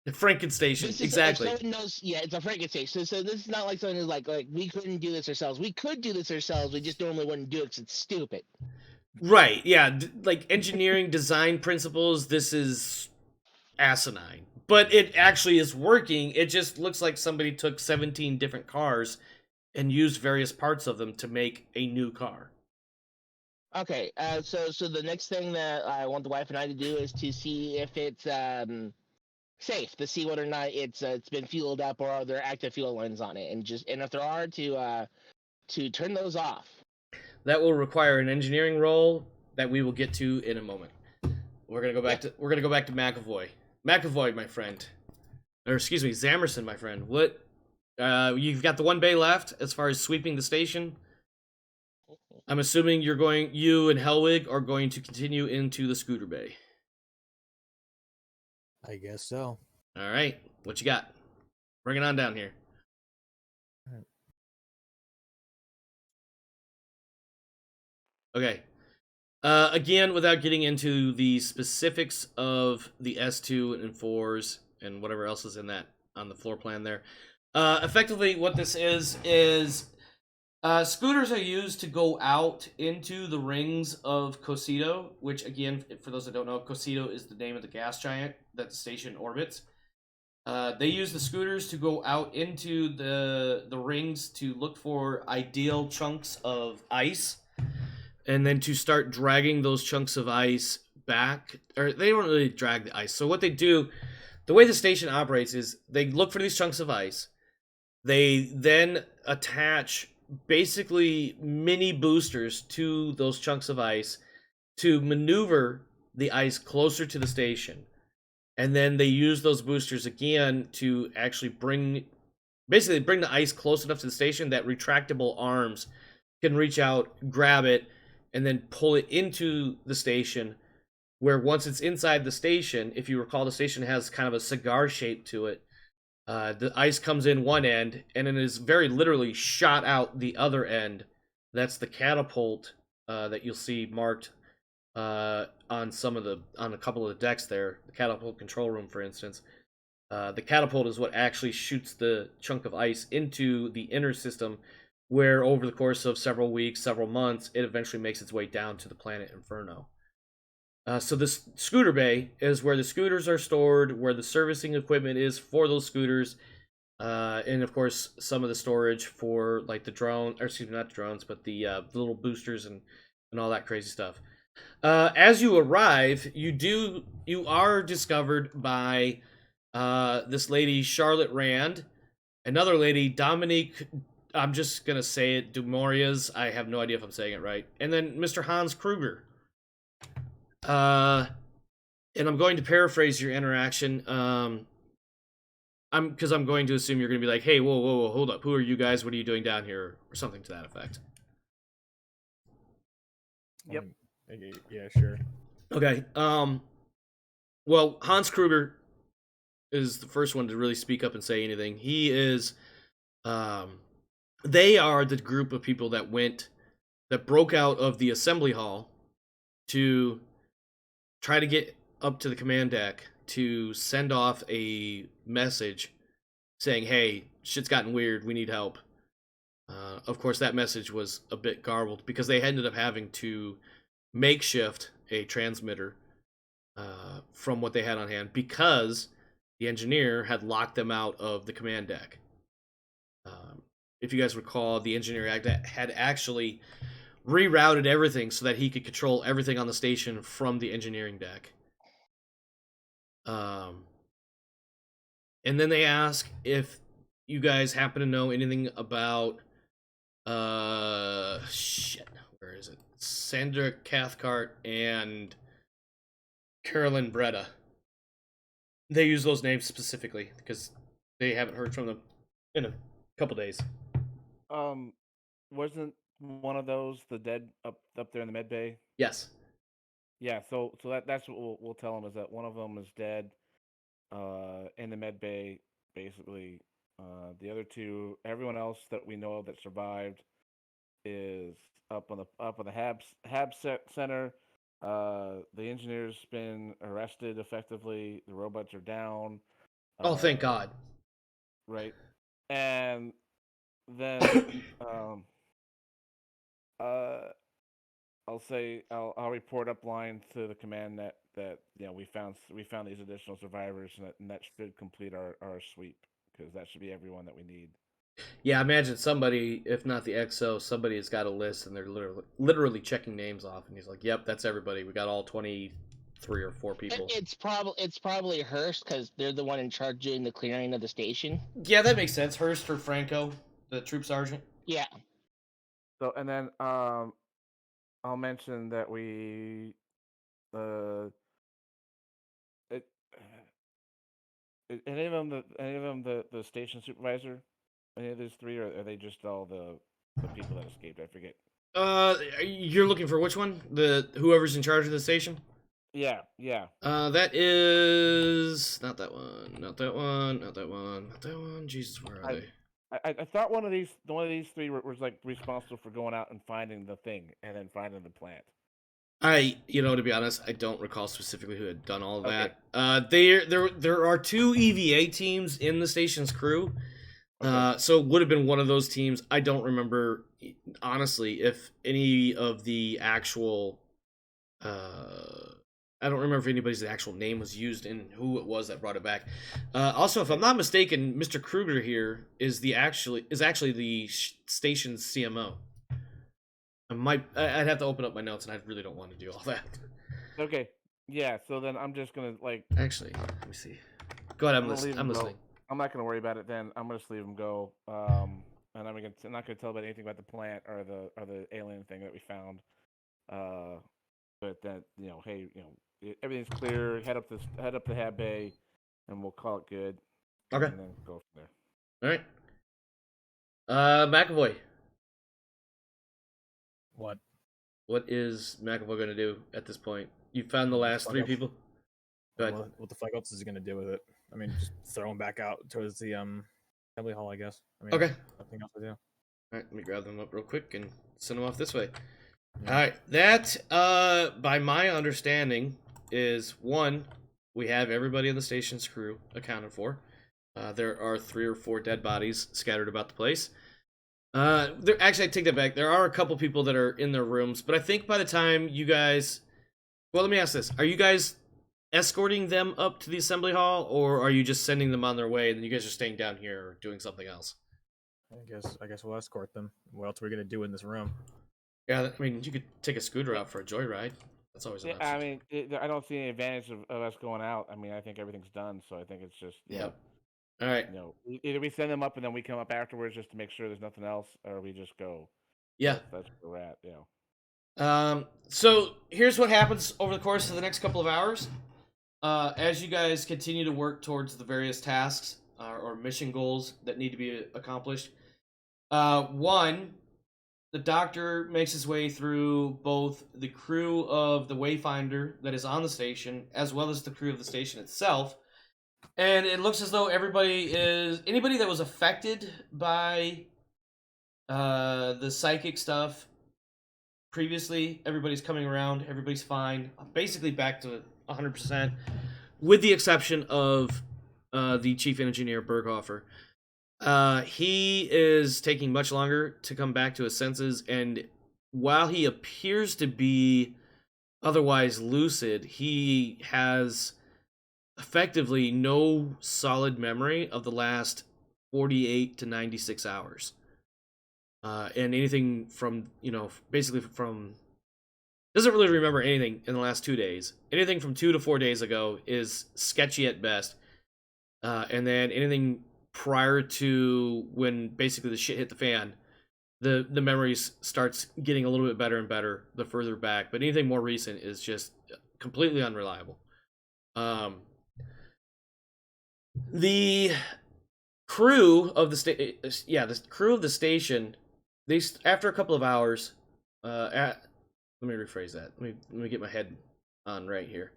Frankenstation,
this is
exactly.
If someone knows, yeah, it's a Frankenstein. So this is not like something who's like we couldn't do this ourselves. We could do this ourselves. We just normally wouldn't do it because it's stupid.
Right, yeah, like engineering design principles, this is asinine. But it actually is working. It just looks like somebody took 17 different cars and used various parts of them to make a new car.
Okay, so the next thing that I want the wife and I to do is to see if it's safe, to see whether or not it's been fueled up or are there active fuel lines on it, and if there are, to turn those off.
That will require an engineering roll that we will get to in a moment. We're gonna go back to McAvoy. McAvoy, my friend, or excuse me, Zamerson, my friend. What? You've got the one bay left as far as sweeping the station. I'm assuming you and Hellwig are going to continue into the scooter bay.
I guess so.
All right, what you got? Bring it on down here. Okay. Again, without getting into the specifics of the S2 and 4s and whatever else is in that on the floor plan there. Effectively, what this is scooters are used to go out into the rings of Cosito, which, again, for those that don't know, Cosito is the name of the gas giant that the station orbits. They use the scooters to go out into the rings to look for ideal chunks of ice, and then to start dragging those chunks of ice back. Or they don't really drag the ice. So what they do, the way the station operates is they look for these chunks of ice. They then attach basically mini boosters to those chunks of ice to maneuver the ice closer to the station. And then they use those boosters again to actually bring the ice close enough to the station that retractable arms can reach out, grab it, and then pull it into the station, where once it's inside the station, if you recall, the station has kind of a cigar shape to it. The ice comes in one end, and it is very literally shot out the other end. That's the catapult that you'll see marked on a couple of the decks there. The catapult control room, for instance. The catapult is what actually shoots the chunk of ice into the inner system, where over the course of several weeks, several months, it eventually makes its way down to the planet Inferno. So this scooter bay is where the scooters are stored, where the servicing equipment is for those scooters, and of course some of the storage for like the drone, or excuse me, not drones, but the little boosters and all that crazy stuff. As you arrive, you are discovered by this lady Charlotte Rand, another lady Dominique. I'm just gonna say it, Dumorias. I have no idea if I'm saying it right. And then Mr. Hans Kruger. And I'm going to paraphrase your interaction. I'm going to assume you're going to be like, "Hey, whoa, hold up. Who are you guys? What are you doing down here?" or something to that effect.
Yep.
Yeah, sure.
Okay. Well, Hans Kruger is the first one to really speak up and say anything. He is. They are the group of people that broke out of the assembly hall to try to get up to the command deck to send off a message saying, "Hey, shit's gotten weird. We need help." Of course, that message was a bit garbled because they ended up having to makeshift a transmitter from what they had on hand because the engineer had locked them out of the command deck. If you guys recall, the engineer had actually rerouted everything so that he could control everything on the station from the engineering deck. And then they ask if you guys happen to know anything about where is it? Sandra Cathcart and Carolyn Breda. They use those names specifically because they haven't heard from them in a couple days.
Wasn't one of those the dead up there in the med bay?
Yes.
yeah. So that's what we'll tell them, is that one of them is dead, in the med bay, basically. The other two, everyone else that we know of that survived, is up on the center. The engineer's been arrested effectively. The robots are down.
Oh, thank
Uh,
God.
right, and then uh, I'll report upline to the command that we found these additional survivors, and that should complete our sweep, because that should be everyone that we need.
Yeah, imagine somebody, if not the XO, somebody has got a list and they're literally checking names off, and he's like, "Yep, that's everybody. We got all 23 or 4 people."
It's probably Hearst, because they're the one in charge doing the clearing of the station.
Yeah, that makes sense. Hurst or Franco, the troop sergeant.
Yeah.
So, and then I'll mention that we it, any of them the station supervisor, any of these three, or are they just all the people that escaped? I forget.
You're looking for which one? The whoever's in charge of the station?
Yeah.
That is not that one. Not that one. Not that one. Not that one. Jesus, where are they?
I thought one of these three was like responsible for going out and finding the thing and then finding the plant.
To be honest, I don't recall specifically who had done all of
Okay.
that. There are 2 EVA teams in the station's crew.
Okay.
So it would have been one of those teams. I don't remember, honestly, if any of the actual, I don't remember if anybody's actual name was used and who it was that brought it back. Also, if I'm not mistaken, Mr. Kruger here is actually the station's CMO. I'd have to open up my notes, and I really don't want to do all that.
Okay. Yeah. So then I'm just gonna
Actually, let me see. Go ahead. I'm listening.
I'm not gonna worry about it then. I'm gonna just leave them go. And I'm not gonna tell about anything about the plant or the alien thing that we found. But that hey, everything's clear. Head up the Hab Bay, and we'll call it good.
Okay.
And then go from there.
All right. McAvoy.
What?
What is McAvoy going to do at this point? You found the last 3 people? Go ahead.
What the fuck else is he gonna do with it? I mean, just throw him back out towards the assembly hall, I guess. I mean,
Okay.
Nothing else to do.
All right, let me grab them up real quick and send them off this way.
Yeah.
All right, that, by my understanding, is 1, we have everybody in the station's crew accounted for. There are 3 or 4 dead bodies scattered about the place. Actually, I take that back. There are a couple people that are in their rooms, but I think by the time you guys... Well, let me ask this. Are you guys escorting them up to the assembly hall, or are you just sending them on their way and then you guys are staying down here or doing something else?
I guess we'll escort them. What else are we gonna do in this room?
Yeah, I mean, you could take a scooter out for a joyride. That's always an
Yeah,
option.
I mean, I don't see any advantage of us going out. I mean, I think everything's done, so I think it's just
Yep. All right.
either we send them up and then we come up afterwards just to make sure there's nothing else, or we just go.
Yeah.
That's where we're at. Yeah.
So here's what happens over the course of the next couple of hours. As you guys continue to work towards the various tasks or mission goals that need to be accomplished. 1, the doctor makes his way through both the crew of the Wayfinder that is on the station, as well as the crew of the station itself. And it looks as though anybody that was affected by the psychic stuff previously, everybody's coming around, everybody's fine, basically back to 100%, with the exception of the chief engineer, Berghofer. He is taking much longer to come back to his senses, and while he appears to be otherwise lucid, he has effectively no solid memory of the last 48 to 96 hours. And anything from, basically from... Doesn't really remember anything in the last 2 days. Anything from 2 to 4 days ago is sketchy at best. And then anything prior to when basically the shit hit the fan, the memories starts getting a little bit better and better the further back. But anything more recent is just completely unreliable. The crew of the crew of the station, they after a couple of hours, let me rephrase that. Let me get my head on right here.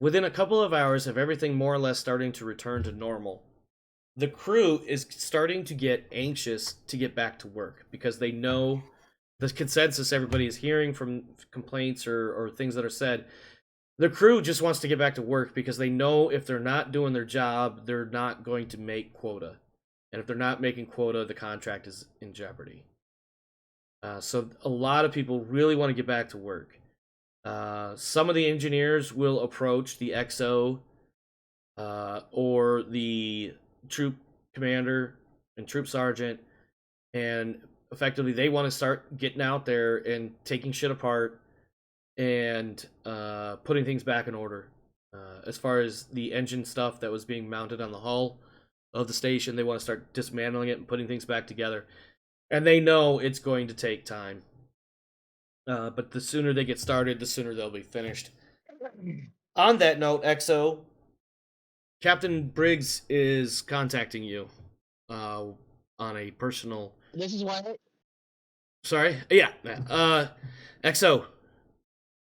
Within a couple of hours of everything more or less starting to return to normal, the crew is starting to get anxious to get back to work because they know the consensus everybody is hearing from complaints or things that are said. The crew just wants to get back to work because they know if they're not doing their job, they're not going to make quota. And if they're not making quota, the contract is in jeopardy. So a lot of people really want to get back to work. Some of the engineers will approach the XO or the troop commander and troop sergeant, and effectively they want to start getting out there and taking shit apart and putting things back in order. As far as the engine stuff that was being mounted on the hull of the station, they want to start dismantling it and putting things back together. And they know it's going to take time. But the sooner they get started, the sooner they'll be finished. On that note, XO, Captain Briggs is contacting you on a personal...
This is why.
Sorry? Yeah. XO,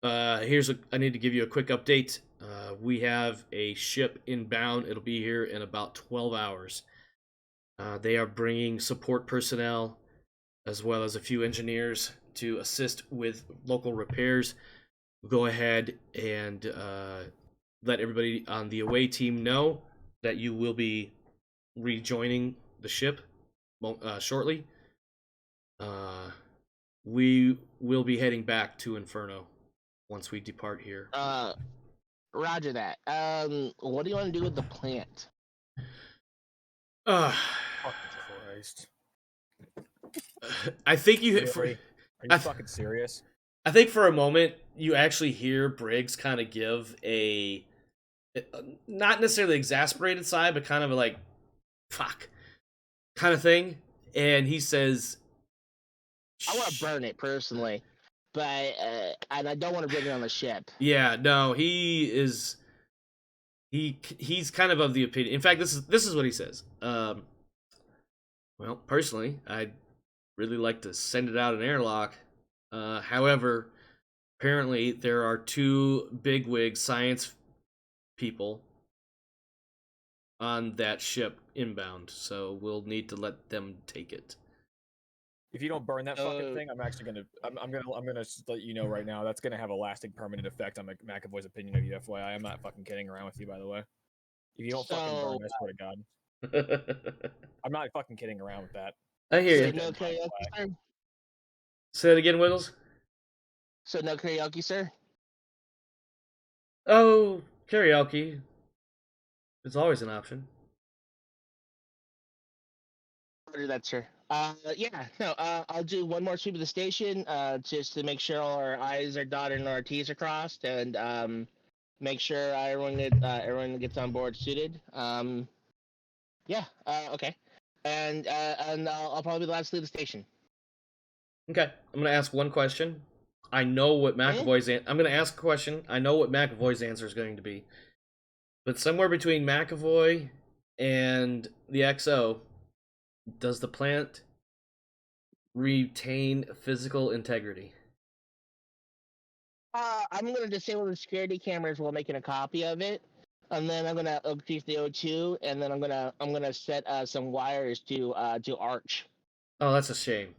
I need to give you a quick update. We have a ship inbound. It'll be here in about 12 hours. They are bringing support personnel as well as a few engineers to assist with local repairs. Go ahead and let everybody on the away team know that you will be rejoining the ship shortly. We will be heading back to Inferno once we depart here.
Roger that. What do you want to do with the plant?
Fucking Christ.
I think you...
Really? Are you fucking serious?
I think for a moment you actually hear Briggs kind of give a not necessarily exasperated side, but kind of like fuck kind of thing, and he says,
I want to burn it personally, but and I don't want to bring it on the ship.
Yeah, no, he's kind of the opinion. In fact, this is what he says. Well, personally, I'd really like to send it out an airlock. However, apparently there are two bigwig science people on that ship inbound, so we'll need to let them take it.
If you don't burn that fucking thing, I'm actually gonna, I'm gonna just let you know right now. That's gonna have a lasting, permanent effect on McAvoy's opinion of you. FYI, I'm not fucking kidding around with you, by the way. If you don't fucking burn, I swear to God, I'm not fucking kidding around with that.
I hear
So
you.
no karaoke, sir?
Say that again, Wiggles.
So no karaoke, sir?
Oh, karaoke. It's always an option.
Roger that, sir. I'll do one more sweep of the station, just to make sure all our I's are dotted and our T's are crossed, and make sure everyone gets on board suited. Okay. And I'll probably be the last to leave the station.
Okay, I'm gonna ask one question. I know what McAvoy's I'm gonna ask a question. I know what McAvoy's answer is going to be, but somewhere between McAvoy and the XO, does the plant retain physical integrity?
I'm gonna disable the security cameras while making a copy of it, and then I'm gonna increase the O2, and then I'm gonna set some wires to Arch.
Oh, that's a shame.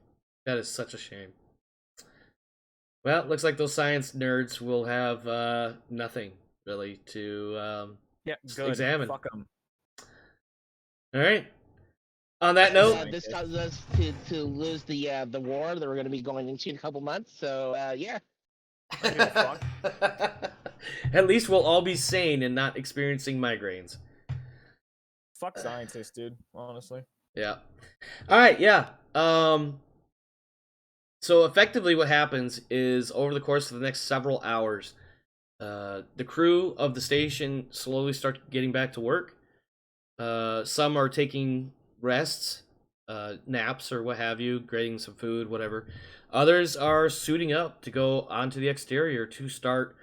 That is such a shame. Well, it looks like those science nerds will have nothing really to examine.
Fuck them.
All right. On that note,
This causes us to lose the war that we're going to be going into in a couple months. So yeah.
At least we'll all be sane and not experiencing migraines.
Fuck scientists, dude. Honestly.
Yeah. All right. Yeah. So effectively, what happens is over the course of the next several hours, the crew of the station slowly start getting back to work. Some are taking rests, naps or what have you, grating some food, whatever. Others are suiting up to go onto the exterior to start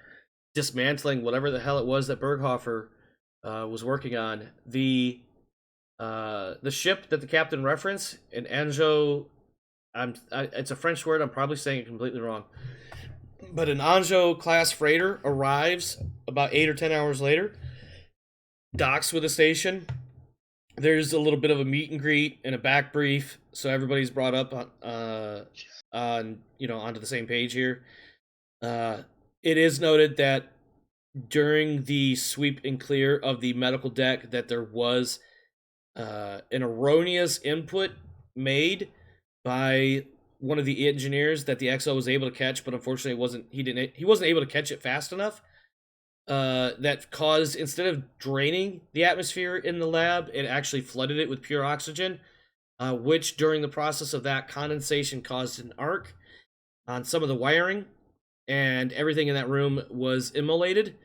dismantling whatever the hell it was that Berghofer was working on. The ship that the captain referenced, an Anjo, it's a French word, I'm probably saying it completely wrong. But an Anzio class freighter arrives about 8 or 10 hours later, docks with the station. There's a little bit of a meet and greet and a back brief, so everybody's brought up on onto the same page here. It is noted that during the sweep and clear of the medical deck that there was an erroneous input made by one of the engineers that the XO was able to catch, but unfortunately he wasn't able to catch it fast enough. That caused, instead of draining the atmosphere in the lab, it actually flooded it with pure oxygen, which during the process of that condensation caused an arc on some of the wiring, and everything in that room was immolated.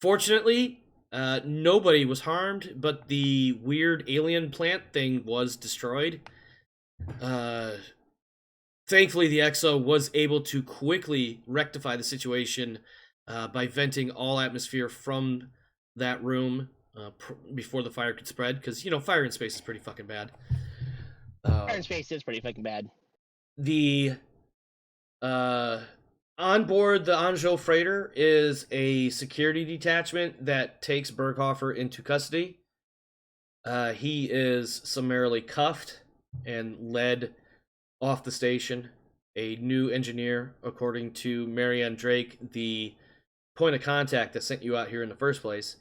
Fortunately, nobody was harmed, but the weird alien plant thing was destroyed. Thankfully, the XO was able to quickly rectify the situation by venting all atmosphere from that room before the fire could spread, because, fire in space is pretty fucking bad.
Fire in space is pretty fucking bad.
The on board the Anzio freighter is a security detachment that takes Berghofer into custody. He is summarily cuffed and led off the station. A new engineer, according to Marianne Drake, the point of contact that sent you out here in the first place.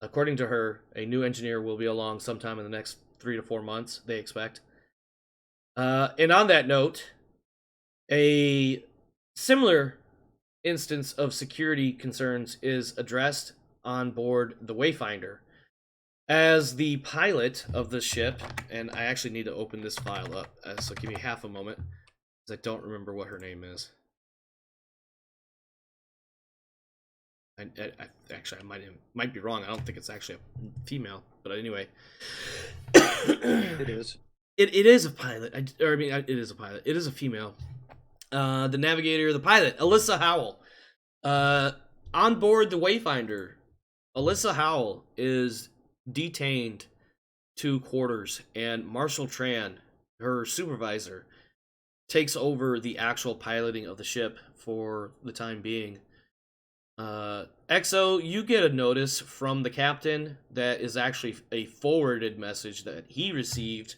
According to her, a new engineer will be along sometime in the next 3 to 4 months, they expect. And on that note, a similar instance of security concerns is addressed on board the Wayfinder. As the pilot of the ship, and I actually need to open this file up, so give me half a moment, because I don't remember what her name is. I actually, I might be wrong. I don't think it's actually a female, but anyway.
It is.
It is a pilot. It is a pilot. It is a female. The navigator, the pilot, Alyssa Howell. On board the Wayfinder, Alyssa Howell is detained to quarters, and Marshall Tran, her supervisor, takes over the actual piloting of the ship for the time being. XO, you get a notice from the captain that is actually a forwarded message that he received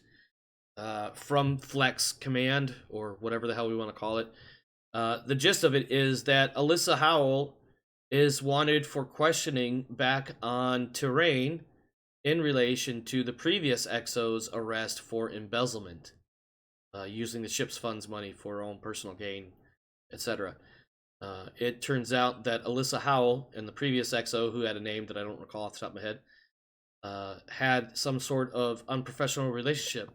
from Flex Command, or whatever the hell we want to call it. The gist of it is that Alyssa Howell is wanted for questioning back on Terrain in relation to the previous XO's arrest for embezzlement, using the ship's funds money for her own personal gain, etc. It turns out that Alyssa Howell and the previous XO, who had a name that I don't recall off the top of my head, had some sort of unprofessional relationship,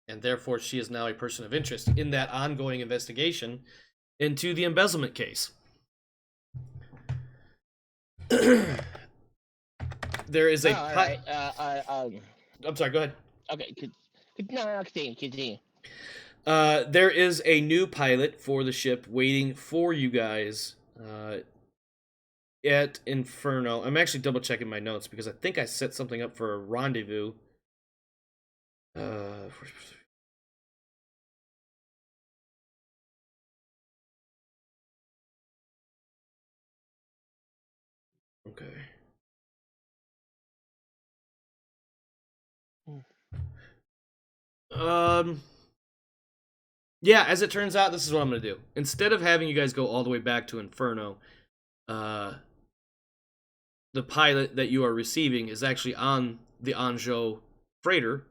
and therefore she is now a person of interest in that ongoing investigation into the embezzlement case. There is a... I'm sorry, go ahead.
Okay, continue.
There is a new pilot for the ship waiting for you guys at Inferno. I'm actually double checking my notes because I think I set something up for a rendezvous. Okay. Yeah, as it turns out, this is what I'm going to do. Instead of having you guys go all the way back to Inferno, the pilot that you are receiving is actually on the Anzio freighter.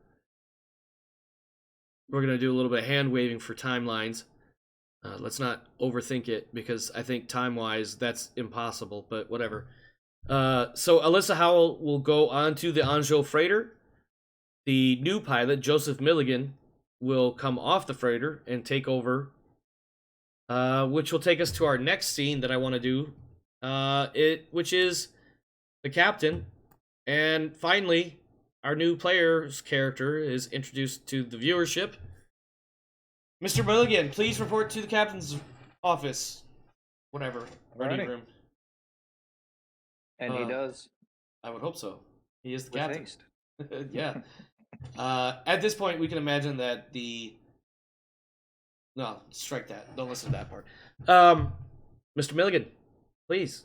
We're going to do a little bit of hand-waving for timelines. Let's not overthink it, because I think time-wise, that's impossible, but whatever. So Alyssa Howell will go onto the Anzio freighter. The new pilot, Joseph Milligan, will come off the freighter and take over, which will take us to our next scene that I want to do, which is the captain. And finally, our new player's character is introduced to the viewership. Mr. Milligan, please report to the captain's office. Whatever. Ready room.
And he does.
I would hope so. He is the
With
captain.
haste.
Yeah. At this point, we can imagine that No, strike that. Don't listen to that part. Mr. Milligan, please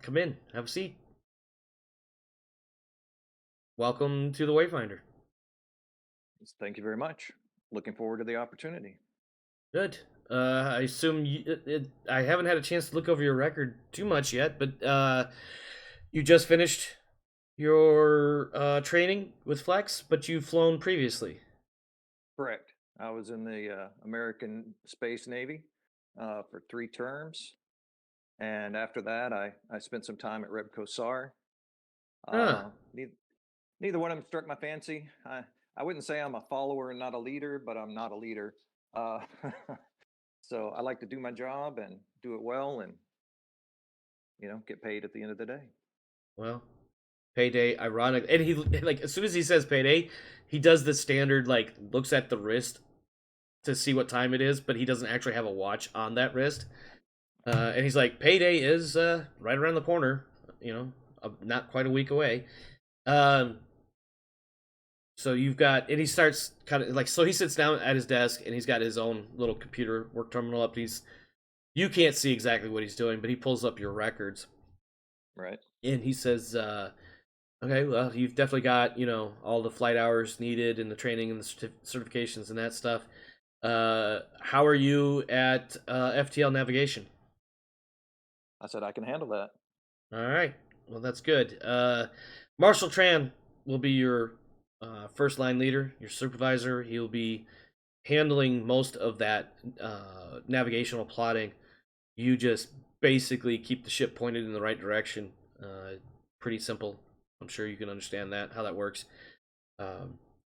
come in, have a seat. Welcome to the Wayfinder.
Thank you very much. Looking forward to the opportunity.
Good. I assume I haven't had a chance to look over your record too much yet, but you just finished your training with Flex, but you've flown previously.
Correct. I was in the American Space Navy for 3 terms. And after that, I spent some time at Rebco SAR. Neither one of them struck my fancy. I wouldn't say I'm a follower and not a leader, but I'm not a leader. So I like to do my job and do it well and, get paid at the end of the day.
Well, payday, ironic. And he, like, as soon as he says payday, he does the standard, like, looks at the wrist to see what time it is, but he doesn't actually have a watch on that wrist. And he's like, payday is right around the corner, not quite a week away. So you've got, and he starts kind of like, so he sits down at his desk and he's got his own little computer work terminal up. You can't see exactly what he's doing, but he pulls up your records.
Right.
And he says, okay, well, you've definitely got, all the flight hours needed and the training and the certifications and that stuff. How are you at FTL navigation?
I said I can handle that.
All right. Well, that's good. Marshall Tran will be your first line leader, your supervisor. He'll be handling most of that navigational plotting. You just basically keep the ship pointed in the right direction. Pretty simple. I'm sure you can understand that, how that works.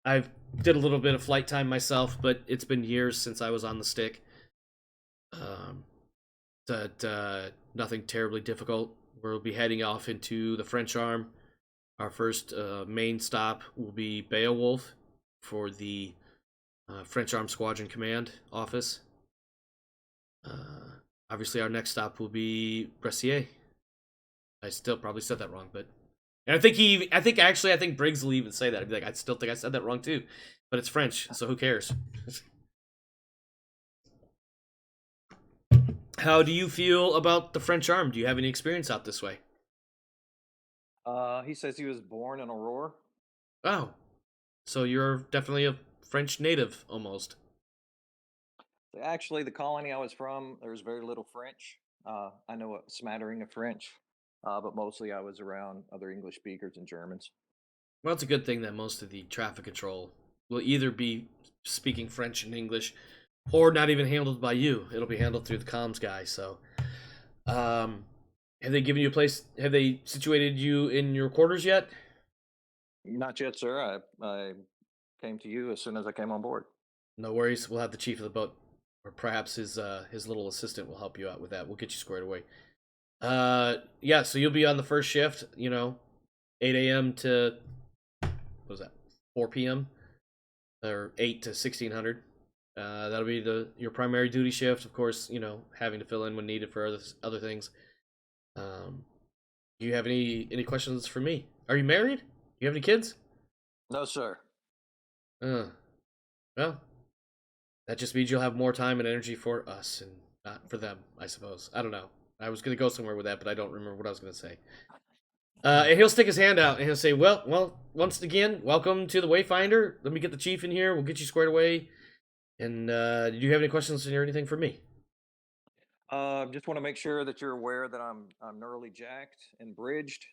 I've did a little bit of flight time myself, but it's been years since I was on the stick. Nothing terribly difficult. We'll be heading off into the French Arm. Our first main stop will be Beowulf for the French Armed Squadron Command office. Obviously, our next stop will be Bressier. I still probably said that wrong, but and I think Briggs will even say that. I'd be like, I still think I said that wrong too, but it's French, so who cares? How do you feel about the French Arm? Do you have any experience out this way?
He says he was born in Aurora.
Oh, so you're definitely a French native, almost.
Actually, the colony I was from, there's very little French. I know a smattering of French, but mostly I was around other English speakers and Germans.
Well, it's a good thing that most of the traffic control will either be speaking French and English, or not even handled by you. It'll be handled through the comms guy. So, have they given you a place? Have they situated you in your quarters yet?
Not yet, sir. I came to you as soon as I came on board.
No worries. We'll have the chief of the boat, or perhaps his little assistant will help you out with that. We'll get you squared away. Yeah. So you'll be on the first shift. 8 a.m. to what was that? 4 p.m. or 8 to 1600. That'll be your primary duty shift. Of course, having to fill in when needed for other things. Do you have any questions for me? Are you married? Do you have any kids?
No, sir.
Well, that just means you'll have more time and energy for us and not for them, I suppose. I don't know. I was going to go somewhere with that, but I don't remember what I was going to say. And he'll stick his hand out and he'll say, well, once again, welcome to the Wayfinder. Let me get the chief in here. We'll get you squared away. And do you have any questions or anything for me?
Just want to make sure that you're aware that I'm neurally jacked and bridged,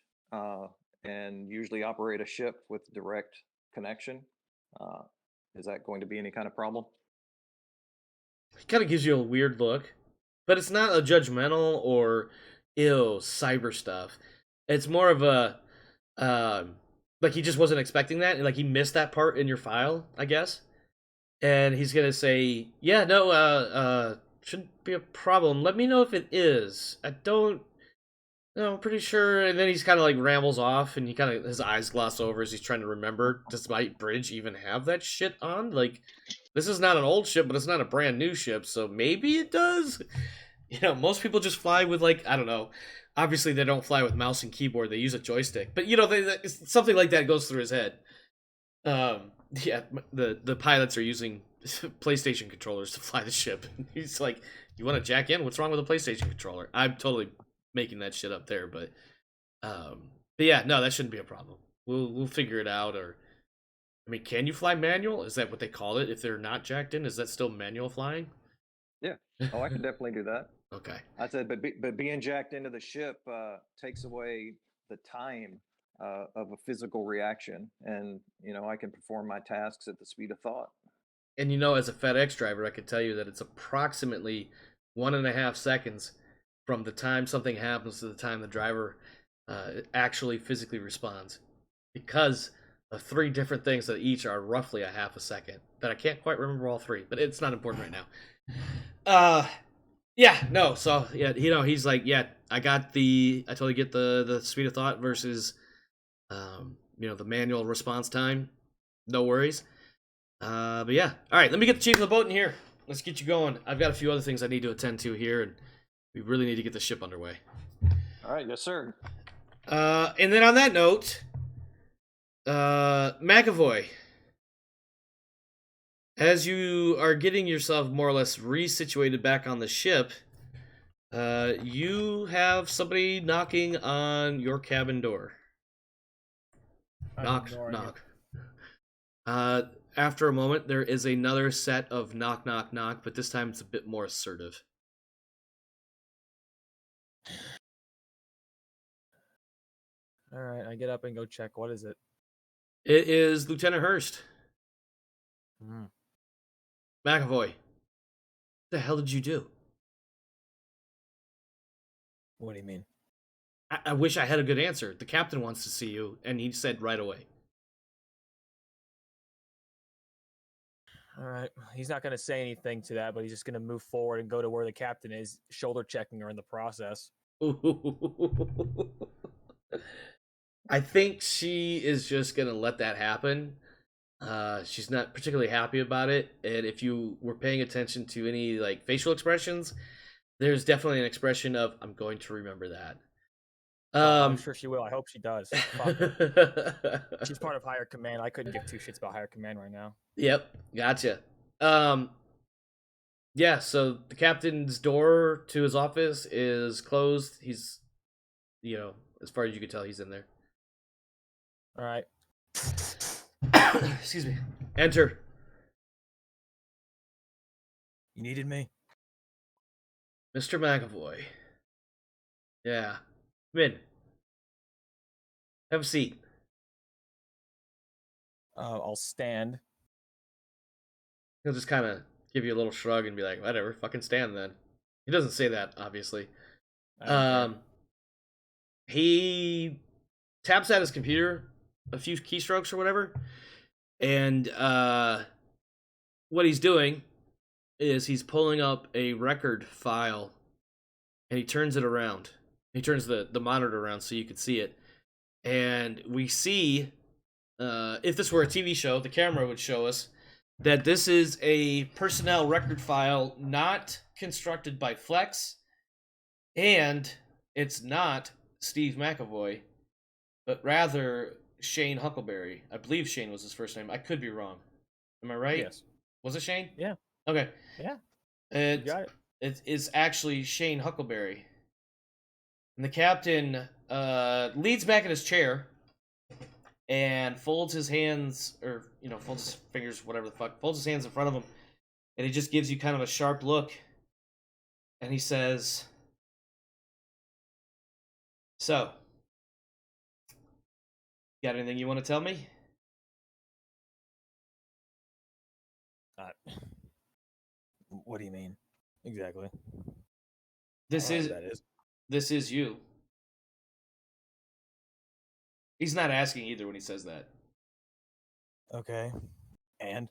and usually operate a ship with direct connection. Is that going to be any kind of problem?
He kind of gives you a weird look, but it's not a judgmental or cyber stuff. It's more of a like he just wasn't expecting that, and like he missed that part in your file, I guess. And he's gonna say, yeah, no, shouldn't be a problem. Let me know if it is. I don't know, I'm pretty sure. And then he's kind of like rambles off, and his eyes gloss over as he's trying to remember, does my bridge even have that shit on? Like, this is not an old ship, but it's not a brand new ship, so maybe it does? Most people just fly with, like, I don't know. Obviously, they don't fly with mouse and keyboard. They use a joystick. But, something like that goes through his head. Yeah, the pilots are using PlayStation controllers to fly the ship. He's like, you want to jack in? What's wrong with a PlayStation controller? I'm totally making that shit up there, but yeah, no, that shouldn't be a problem. We'll figure it out. Or, I mean, can you fly manual? Is that what they call it? If they're not jacked in, is that still manual flying?
Yeah. Oh, I can definitely do that.
Okay.
I said, but being jacked into the ship takes away the time of a physical reaction, and I can perform my tasks at the speed of thought.
And as a FedEx driver, I can tell you that it's approximately 1.5 seconds from the time something happens to the time the driver actually physically responds, because of 3 different things that each are roughly a half a second. That I can't quite remember all 3, but it's not important right now. Yeah, no. So yeah, he's like, yeah, I totally get the speed of thought versus, the manual response time. No worries. But yeah, all right. Let me get the chief of the boat in here. Let's get you going. I've got a few other things I need to attend to here, and we really need to get the ship underway.
All right, yes, sir.
And then on that note, McAvoy, as you are getting yourself more or less resituated back on the ship, you have somebody knocking on your cabin door. Knock. After a moment, there is another set of knock, knock, knock, but this time it's a bit more assertive.
All right, I get up and go check. What is it?
It is Lieutenant Hurst. McAvoy, what the hell did you do?
What do you mean?
I wish I had a good answer. The captain wants to see you, and he said right away.
All right. He's not going to say anything to that, but he's just going to move forward and go to where the captain is, shoulder checking her in the process.
I think she is just going to let that happen. She's not particularly happy about it, and if you were paying attention to any facial expressions, there's definitely an expression of, I'm going to remember that.
I'm sure she will. I hope she does. Fuck her. She's part of higher command. I couldn't give 2 shits about higher command right now.
Yep, gotcha. Yeah, so the captain's door to his office is closed. He's, as far as you can tell, he's in there.
All right.
Excuse me. Enter.
You needed me?
Mr. McAvoy. Yeah. Come in. Have a seat.
I'll stand.
He'll just kind of give you a little shrug and be like, whatever, fucking stand then. He doesn't say that, obviously. He taps at his computer a few keystrokes or whatever, and what he's doing is he's pulling up a record file, and he turns it around. He turns the monitor around so you can see it, and we see, if this were a TV show, the camera would show us that this is a personnel record file not constructed by Flex, and it's not Steve McAvoy, but rather Shane Huckleberry. I believe Shane was his first name. I could be wrong. Am I right?
Yes.
Was it Shane?
Yeah.
Okay.
Yeah.
You
got it.
It's actually Shane Huckleberry. And the captain leans back in his chair and folds his hands, or, folds his fingers, whatever the fuck, folds his hands in front of him, and he just gives you kind of a sharp look, and he says, so, got anything you want to tell me?
What do you mean? Exactly.
This is you. He's not asking either when he says that.
Okay. And?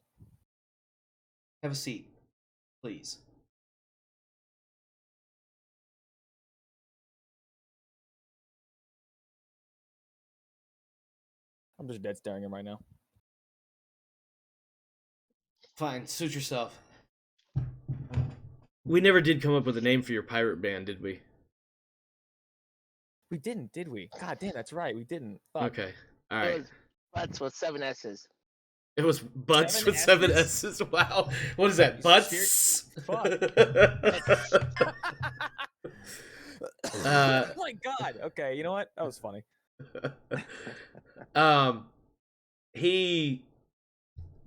Have a seat, please.
I'm just dead staring him right now.
Fine, suit yourself. We never did come up with a name for your pirate band, did we?
We didn't, did we? God damn, that's right. We didn't. Fuck.
Okay. All right.
That's with 7 S's.
It was Butts
7
with 7
S's?
S's. Wow. What is that? Butts?
Fuck.
Uh,
Oh my god. Okay, you know what? That was funny.
He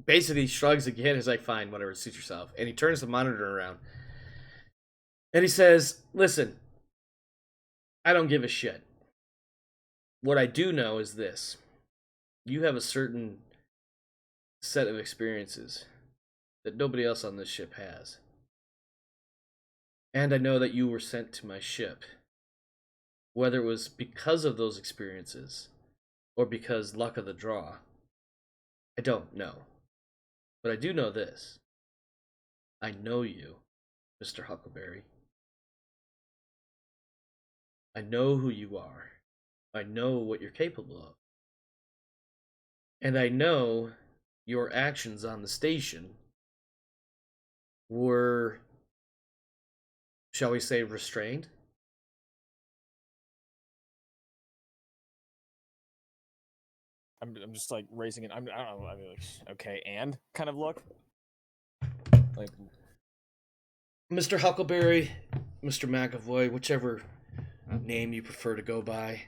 basically shrugs again. He's like, fine, whatever, suit yourself. And he turns the monitor around. And he says, listen, I don't give a shit. What I do know is this. You have a certain set of experiences that nobody else on this ship has. And I know that you were sent to my ship. Whether it was because of those experiences or because luck of the draw, I don't know. But I do know this. I know you, Mr. Huckleberry. I know who you are. I know what you're capable of. And I know your actions on the station were, shall we say, restrained?
I'm just like raising it. I don't know. I mean, like, okay, and kind of look. Like,
Mr. Huckleberry, Mr. McAvoy, whichever name you prefer to go by,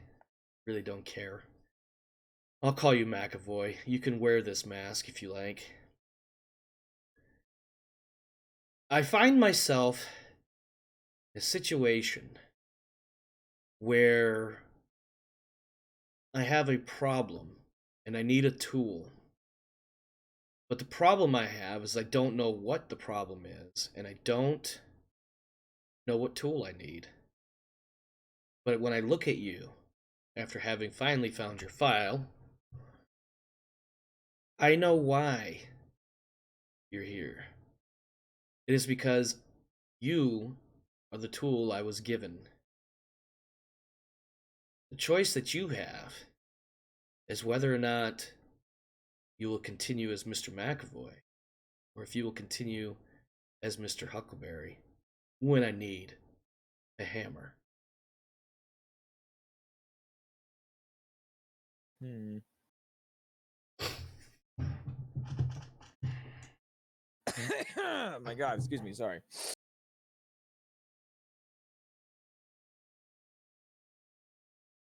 really don't care. I'll call you McAvoy. You can wear this mask if you like. I find myself in a situation where I have a problem and I need a tool. But the problem I have is I don't know what the problem is, and I don't know what tool I need. But when I look at you, after having finally found your file, I know why you're here. It is because you are the tool I was given. The choice that you have is whether or not you will continue as Mr. McAvoy, or if you will continue as Mr. Huckleberry when I need a hammer.
My god, excuse me, sorry.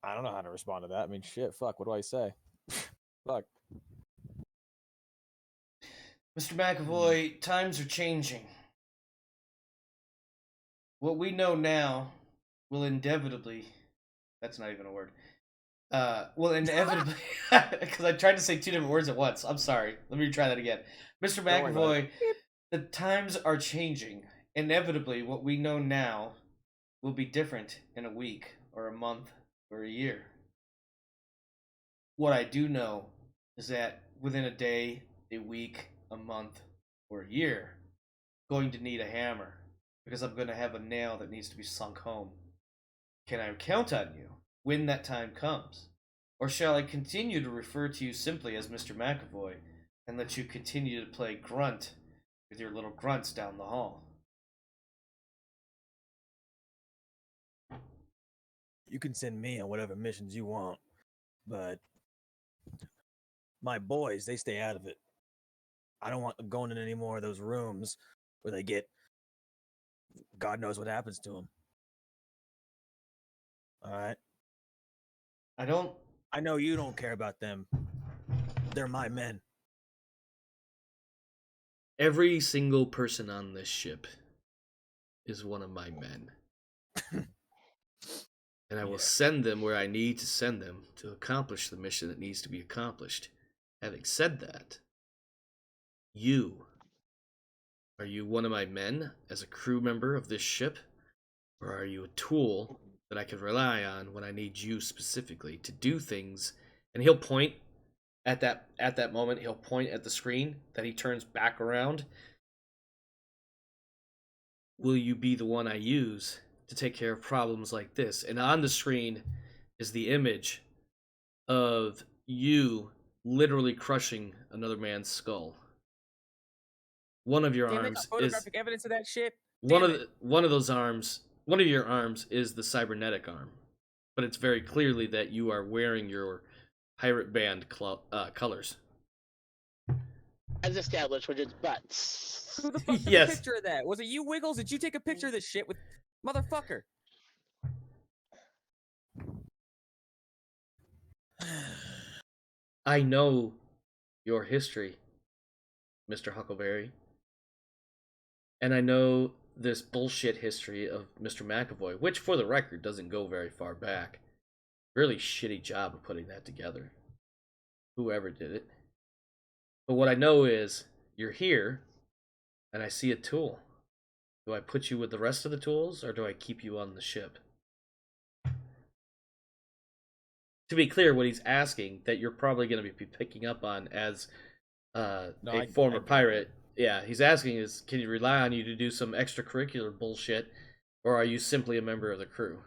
I don't know how to respond to that. I mean, shit, fuck, what do I say? Fuck.
Mr. McAvoy, times are changing. What we know now will inevitably... That's not even a word. Will inevitably... Because I tried to say 2 different words at once. I'm sorry. Let me try that again. Mr.
Don't worry about
McAvoy, the times are changing. Inevitably, what we know now will be different in a week, or a month, or a year. What I do know is that within a day, a week, a month, or a year, I'm going to need a hammer, because I'm going to have a nail that needs to be sunk home. Can I count on you when that time comes? Or shall I continue to refer to you simply as Mr. McAvoy and let you continue to play grunt with your little grunts down the hall?
You can send me on whatever missions you want, but my boys, they stay out of it. I don't want them going in any more of those rooms where they get God knows what happens to them. All right? I know you don't care about them. They're my men.
Every single person on this ship is one of my men. And I will send them where I need to send them to accomplish the mission that needs to be accomplished. Having said that, are you one of my men as a crew member of this ship? Or are you a tool that I can rely on when I need you specifically to do things? And he'll point at that moment, he'll point at the screen that he turns back around. Will you be the one I use to take care of problems like this? And on the screen is the image of you literally crushing another man's skull. One of your arms is
photographic evidence of that shit.
one of those arms. One of your arms is the cybernetic arm, but it's very clearly that you are wearing your pirate band colors.
as established, which is butts.
Who the fuck took
Yes.
a picture of that? Was it you, Wiggles? Did you take a picture of this shit with motherfucker?
I know your history, Mr. Huckleberry. And I know this bullshit history of Mr. McAvoy, which, for the record, doesn't go very far back. Really shitty job of putting that together. Whoever did it. But what I know is, you're here, and I see a tool. Do I put you with the rest of the tools, or do I keep you on the ship? To be clear, what he's asking, that you're probably going to be picking up on as a former pirate, yeah, he's asking is, can you rely on you to do some extracurricular bullshit, or are you simply a member of the crew?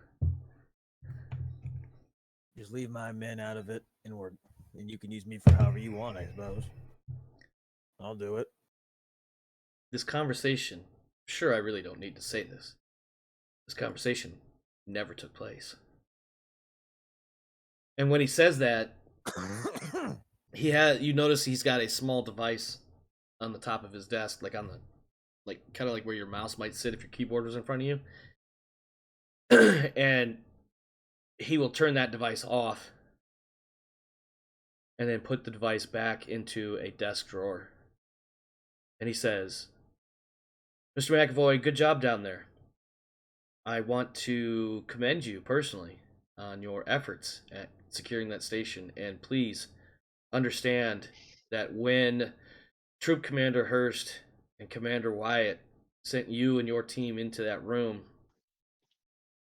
Just leave my men out of it, and you can use me for however you want, I suppose. I'll do it.
This conversation, sure, I really don't need to say this. This conversation never took place. And when he says that, you notice he's got a small device on the top of his desk, like kind of like where your mouse might sit if your keyboard was in front of you. And he will turn that device off and then put the device back into a desk drawer. And he says, Mr. McAvoy, good job down there. I want to commend you personally on your efforts at securing that station, and please understand that when Troop Commander Hurst and Commander Wyatt sent you and your team into that room,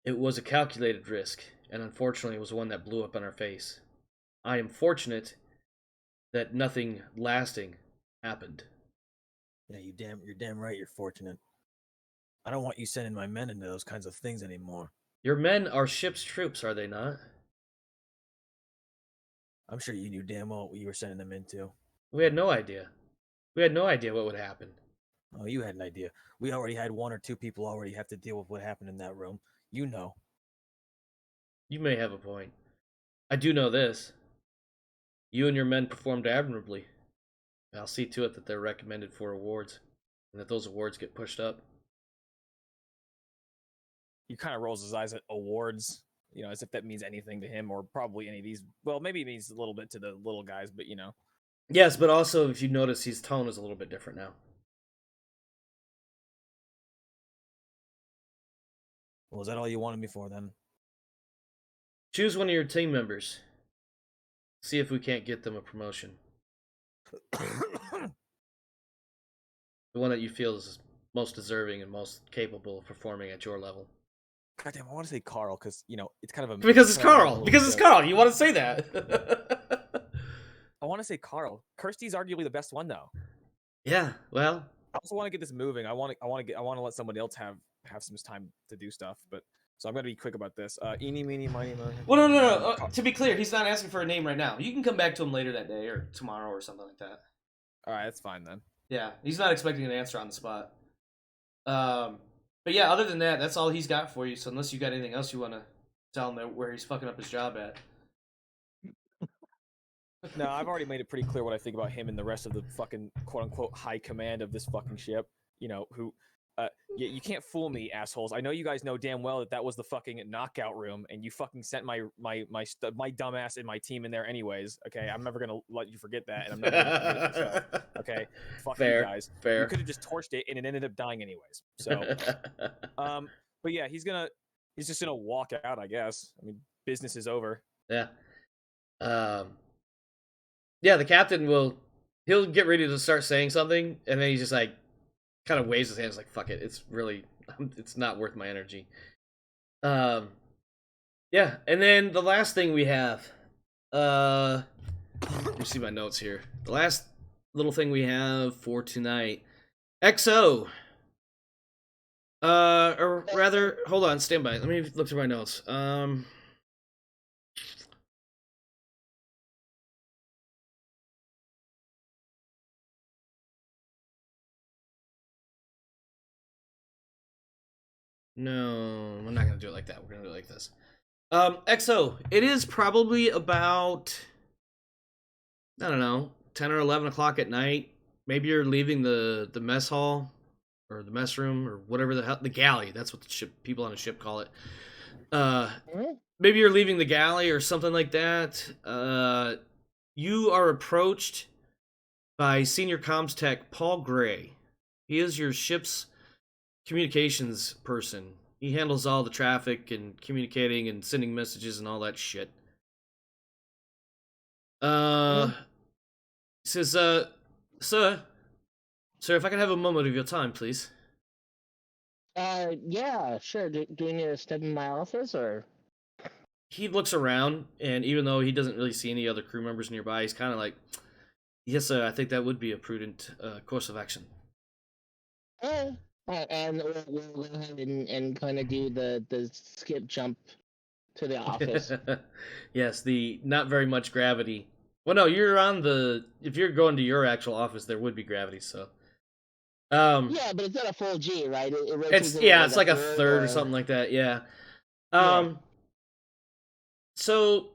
it was a calculated risk, and unfortunately it was one that blew up in our face. I am fortunate that nothing lasting happened.
Yeah, you're damn right you're fortunate. I don't want you sending my men into those kinds of things anymore.
Your men are ship's troops, are they not?
I'm sure you knew damn well what you were sending them into.
We had no idea. We had no idea what would happen.
Oh, you had an idea. We already had one or two people already have to deal with what happened in that room. You know.
You may have a point. I do know this. You and your men performed admirably. I'll see to it that they're recommended for awards, and that those awards get pushed up.
He kind of rolls his eyes at awards, as if that means anything to him, or probably any of these. Well, maybe it means a little bit to the little guys, but
Yes, but also, if you notice, his tone is a little bit different now.
Well, is that all you wanted me for, then?
Choose one of your team members. See if we can't get them a promotion. The one that you feel is most deserving and most capable of performing at your level.
goddamn, I want to say Carl because it's kind of a
Because it's Carl. Because it's Carl. You want to say that?
I want to say Carl. Kirsty's arguably the best one though.
Yeah. Well.
I also want to get this moving. I want to let somebody else have some time to do stuff, but. So I'm gonna be quick about this. Eeny, meeny, miny, moe.
Well, no. To be clear, he's not asking for a name right now. You can come back to him later that day or tomorrow or something like that.
All right, that's fine then.
Yeah, he's not expecting an answer on the spot. But yeah, other than that, that's all he's got for you. So unless you got anything else you want to tell him where he's fucking up his job at.
No, I've already made it pretty clear what I think about him and the rest of the fucking quote unquote high command of this fucking ship. Who. You can't fool me, assholes. I know you guys know damn well that was the fucking knockout room, and you fucking sent my dumbass and my team in there anyways. Okay, I'm never gonna let you forget that, and I'm never gonna forget it yourself. Okay, fuck
fair,
you guys.
Fair.
You could have just torched it, and it ended up dying anyways. So, but yeah, he's just gonna walk out, I guess. I mean, business is over.
Yeah. Yeah, the captain he'll get ready to start saying something, and then he's just like. Kind of waves his hands like, fuck it, it's not worth my energy. Yeah, and then the last thing we have, let me see my notes here. The last little thing we have for tonight, XO. Or rather, hold on, stand by. Let me look through my notes. No, I'm not going to do it like that. We're going to do it like this. XO, it is probably about, I don't know, 10 or 11 o'clock at night. maybe you're leaving the mess hall or the mess room or whatever the hell, the galley. That's what the ship people on a ship call it.
Mhm.
Maybe you're leaving the galley or something like that. You are approached by Senior Comms Tech Paul Gray. He is your ship's communications person. He handles all the traffic and communicating and sending messages and all that shit. He says, sir, if I could have a moment of your time, please.
Yeah, sure. Do we need to step in my office or?
He looks around, and even though he doesn't really see any other crew members nearby, he's kind of like, yes, sir, I think that would be a prudent course of action.
And we'll go ahead and kind of do the skip jump to the office.
Yes, the not very much gravity. Well, no, you're on the. If you're going to your actual office, there would be gravity. So,
Yeah, but it's not a full G, right? It rotates
it's
into
yeah, it's like a third or
or
something like that. Yeah.
Yeah.
So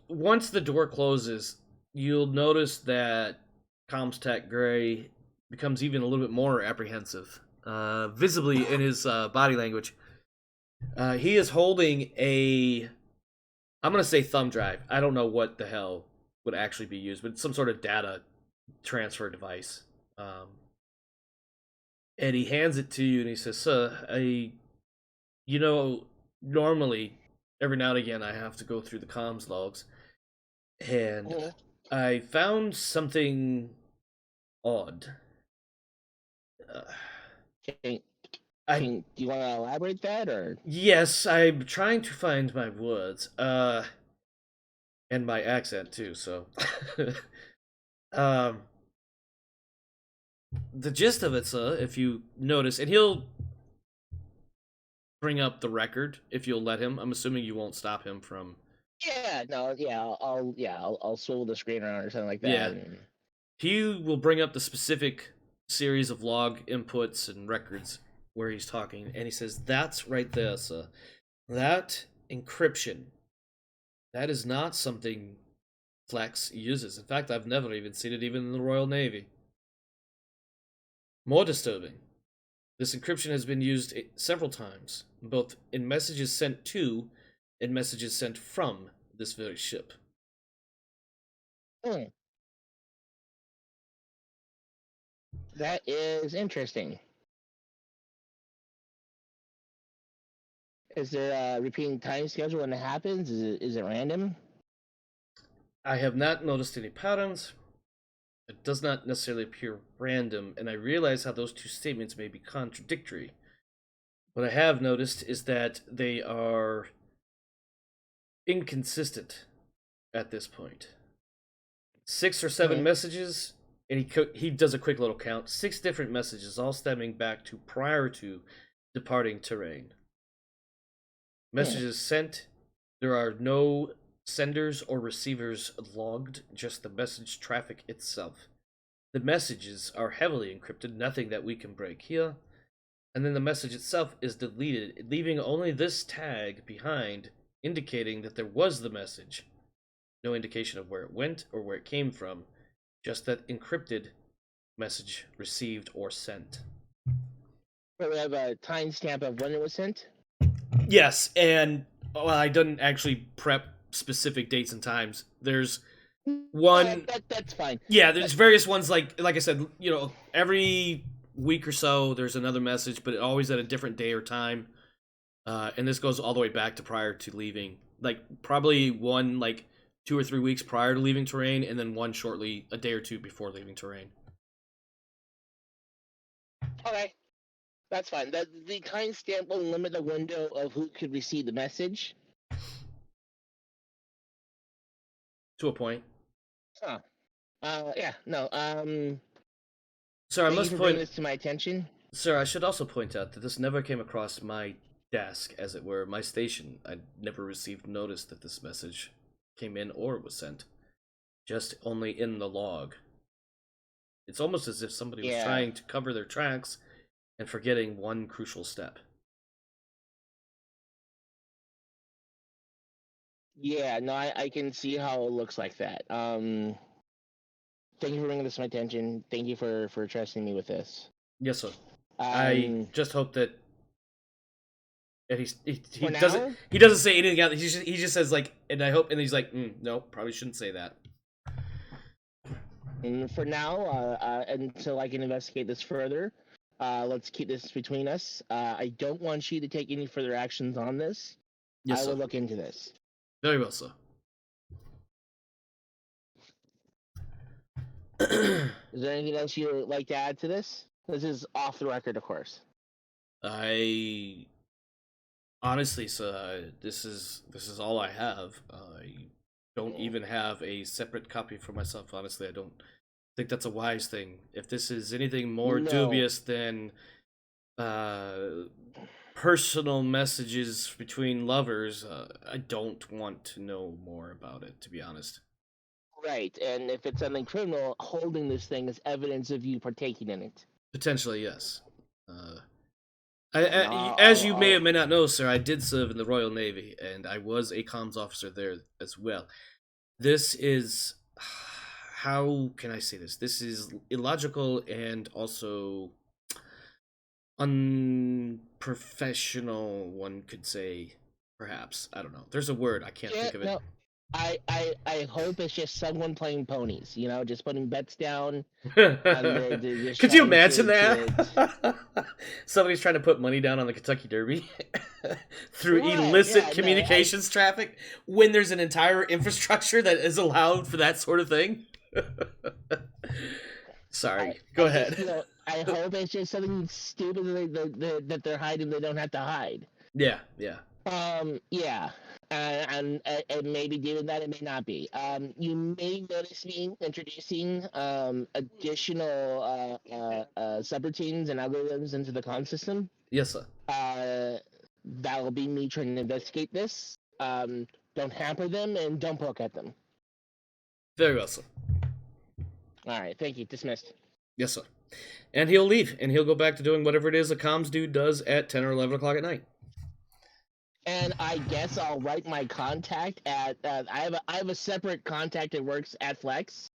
once the door closes, you'll notice that Comstech Gray becomes even a little bit more apprehensive, visibly in his body language. He is holding I'm gonna say thumb drive. I don't know what the hell would actually be used, but it's some sort of data transfer device. And he hands it to you, and he says, "Sir, normally every now and again I have to go through the comms logs, and
Mhm.
I found something odd.
Do
I
you want to elaborate that or?
Yes, I'm trying to find my words, and my accent too. So, um, the gist of it, sir, if you notice, and he'll bring up the record if you'll let him. I'm assuming you won't stop him from.
Yeah, no, yeah, I'll swivel the screen around or something like that.
Yeah.
And...
He will bring up the specific series of log inputs and records where he's talking, and he says, "That's right there, sir. That encryption. That is not something Flex uses. In fact, I've never even seen it even in the Royal Navy. More disturbing, this encryption has been used several times, both in messages sent to and messages sent from this very ship."
That is interesting. Is there a repeating time schedule when it happens? Is it random?
I have not noticed any patterns. It does not necessarily appear random, and I realize how those two statements may be contradictory. What I have noticed is that they are inconsistent at this point. 6 or 7 messages, and he does a quick little count. 6 different messages, all stemming back to prior to departing terrain. Messages sent, there are no senders or receivers logged, just the message traffic itself. The messages are heavily encrypted, nothing that we can break here. And then the message itself is deleted, leaving only this tag behind, indicating that there was the message. No indication of where it went or where it came from, just that encrypted message received or sent.
But we have a timestamp of when it was sent?
Yes, and I didn't actually prep specific dates and times. There's one.
That's fine.
Yeah, there's various ones. Like I said, every week or so there's another message, but always at a different day or time. And this goes all the way back to prior to leaving. Like probably one 2 or 3 weeks prior to leaving terrain, and then one shortly a day or two before leaving terrain.
Okay. That's fine. The timestamp will limit the window of who could receive the message.
To a point.
Huh. Yeah, no,
Sir, I
thank
must
you for bringing
point.
this to my attention.
Sir, I should also point out that this never came across my desk, as it were, my station. I never received notice that this message came in or was sent. Just only in the log. It's almost as if somebody was trying to cover their tracks and forgetting one crucial step.
Yeah, no, I can see how it looks like that. thank you for bringing this to my attention. Thank you for trusting me with this.
Yes, sir. I
Um,
just hope that. And he
For
doesn't
now?
he doesn't say anything else. He just says like, and I hope, and he's like, no, probably shouldn't say that.
and for now, until I can investigate this further, let's keep this between us. I don't want you to take any further actions on this.
Yes,
I
sir.
will look into this.
Very well, sir.
Is there anything else you would like to add to this? This is off the record, of course.
I honestly, sir, this is all I have. I don't even have a separate copy for myself. Honestly, I don't think that's a wise thing. If this is anything more
No.
dubious than personal messages between lovers, I don't want to know more about it, to be honest.
Right, and if it's something criminal, holding this thing is evidence of you partaking in it.
Potentially, yes.
I'll-
As you may
I'll-
or may not know, sir, I did serve in the Royal Navy, and I was a comms officer there as well. This is, how can I say this? This is illogical and also unprofessional, one could say, perhaps. I don't know. There's a word, I can't think of it.
No, I hope it's just someone playing ponies, just putting bets down. they're just
Could you
trying
imagine
to-
that? Somebody's trying to put money down on the Kentucky Derby through
Right,
illicit
yeah, no,
communications traffic when there's an entire infrastructure that is allowed for that sort of thing. Sorry, go ahead.
I hope it's just something stupid that they're hiding. They don't have to hide.
Yeah.
Yeah. And it may be doing that, it may not be. You may notice me introducing additional subroutines and algorithms into the comm system.
Yes, sir.
That will be me trying to investigate this. Don't hamper them and don't poke at them.
Very well, sir.
All right, thank you. Dismissed.
Yes, sir. And he'll leave, and he'll go back to doing whatever it is a comms dude does at 10 or 11 o'clock at night.
And I guess I'll write my contact at. I have a separate contact that works at Flex,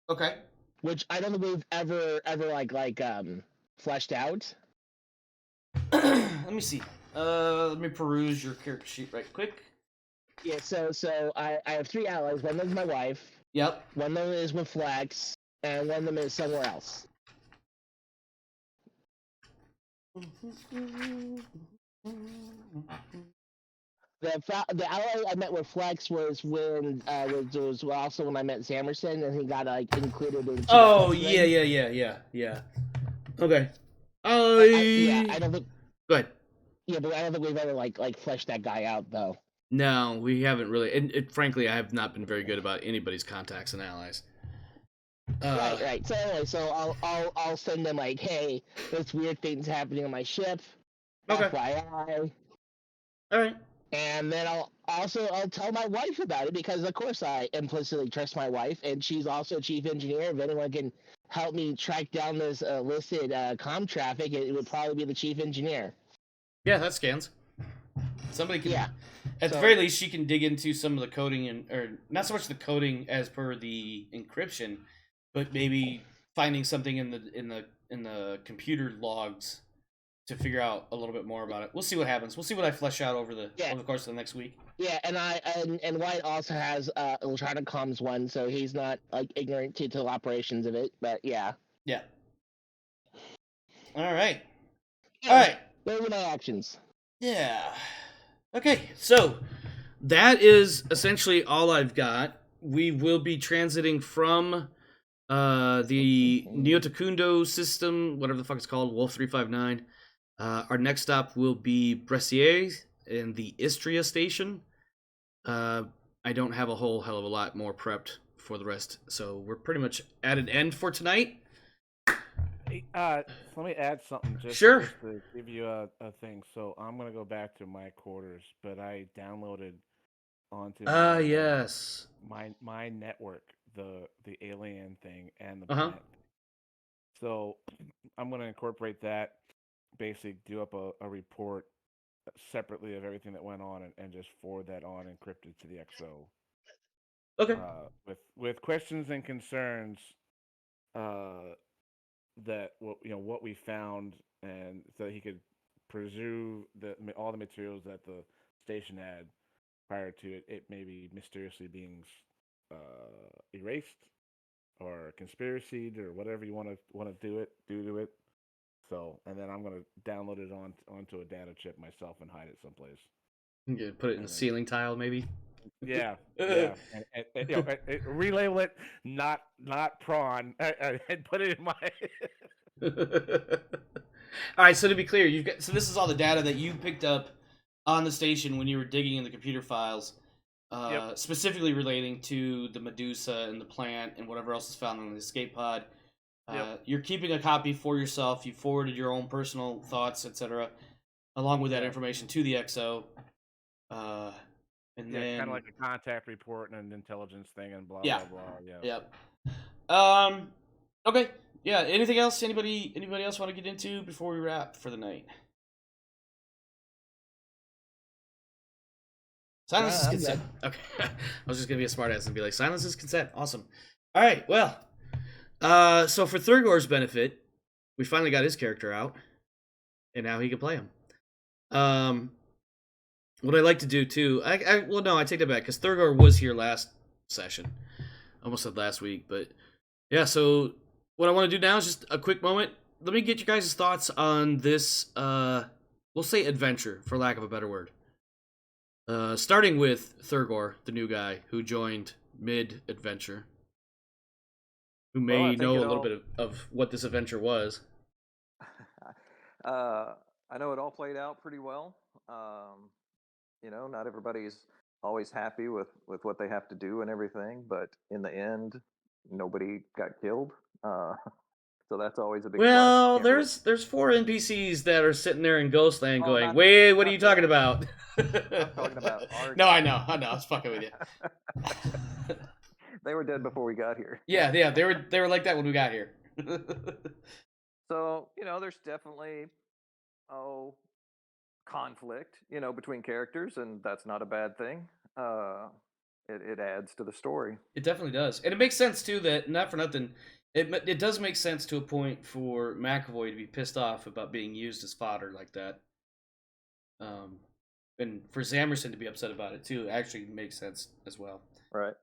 Okay.
which I don't think we've ever fleshed out.
Let me see. Let me peruse your character sheet right quick.
Yeah, so I have 3 allies. One of them is my wife.
Yep.
One of them is with Flex, and one of them is somewhere else. The ally I met with Flex was when was also when I met Samerson, and he got included into.
Oh,
the
yeah. Okay.
Yeah, I don't think.
Go ahead.
Yeah, but I don't think we've ever fleshed that guy out though.
No, we haven't really. And frankly, I have not been very good about anybody's contacts and allies.
Right. So anyway, I'll send them hey, this weird thing's happening on my ship.
Okay.
FYI.
All right.
And then I'll tell my wife about it because of course I implicitly trust my wife, and she's also chief engineer. If anyone can help me track down this illicit comm traffic, it would probably be the chief engineer.
Yeah, that scans. Somebody can.
Yeah.
At the
So-
very least, she can dig into some of the coding or not so much the coding as per the encryption, but maybe finding something in the computer logs to figure out a little bit more about it. We'll see what happens. We'll see what I flesh out over the course of the next week.
Yeah, and White also has electronic comms one, so he's not ignorant to operations of it. But yeah.
Yeah. All right.
Yeah,
All right.
Those are my actions.
Yeah. Okay, so that is essentially all I've got. We will be transiting from the Neotakundo system, whatever the fuck it's called, Wolf 359. Our next stop will be Bressier in the Istria station. I don't have a whole hell of a lot more prepped for the rest, so we're pretty much at an end for tonight.
Hey, let me add something just
Sure.
to give you a thing. So I'm gonna go back to my quarters, but I downloaded onto
Yes.
my network the alien thing and the
Uh-huh.
planet. So I'm gonna incorporate that, basically do up a report separately of everything that went on and just forward that on encrypted to the XO.
Okay.
With questions and concerns, that what we found, and so he could pursue all the materials that the station had prior to it maybe mysteriously being erased or conspiracy or whatever you want to do to it. So, and then I'm gonna download it onto a data chip myself and hide it someplace.
You could put it in the ceiling tile, maybe.
Yeah, yeah, and relabel it not prawn, and put it in my.
All right. So to be clear, so this is all the data that you picked up on the station when you were digging in the computer files, specifically relating to the Medusa and the plant and whatever else is found on the escape pod. You're keeping a copy for yourself. You forwarded your own personal thoughts, etc., along with that information to the XO. And then
kind of like a contact report and an intelligence thing and blah blah blah. Yeah.
Yep. Okay. Yeah. Anything else? Anybody else want to get into before we wrap for the night? Silence is consent. Okay. I was just gonna be a smartass and be like, silence is consent. Awesome. All right. Well. So for Thurgore's benefit, we finally got his character out, and now he can play him. What I like to do too, I take that back because Thurgore was here last session, almost said last week, but yeah. So what I want to do now is just a quick moment. Let me get you guys' thoughts on this. We'll say adventure, for lack of a better word. Starting with Thurgore, the new guy who joined mid-adventure, who may know a little bit of what this adventure was.
I know it all played out pretty well. Not everybody's always happy with what they have to do and everything, but in the end, nobody got killed. So that's always a big
well,
plus.
there's 4 NPCs that are sitting there in Ghostland going, wait, what are you talking about?
I'm talking about our
No, I know, I was fucking with you.
They were dead before we got here.
Yeah, they were like that when we got here.
So, there's definitely conflict, between characters, and that's not a bad thing. It adds to the story.
It definitely does. And it makes sense too that, not for nothing, it does make sense to a point for McAvoy to be pissed off about being used as fodder like that. And for Zamerson to be upset about it too actually makes sense as well.
Right.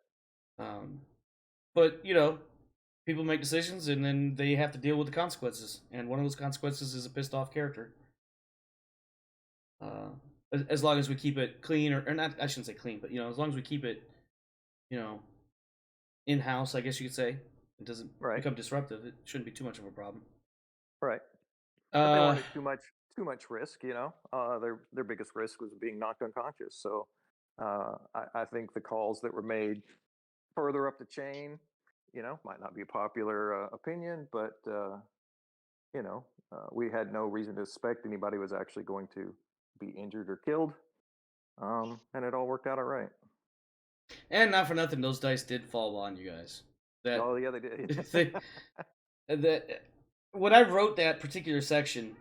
But people make decisions and then they have to deal with the consequences. And one of those consequences is a pissed off character. As long as we keep it clean, or not, I shouldn't say clean, but as long as we keep it, in house, I guess you could say, it doesn't become disruptive. It shouldn't be too much of a problem.
Right. But they wanted too much risk. Their biggest risk was being knocked unconscious. So I think the calls that were made further up the chain, might not be a popular opinion, but we had no reason to suspect anybody was actually going to be injured or killed, and it all worked out all right.
And not for nothing, those dice did fall on you guys.
Oh yeah, they
did. When I wrote that particular section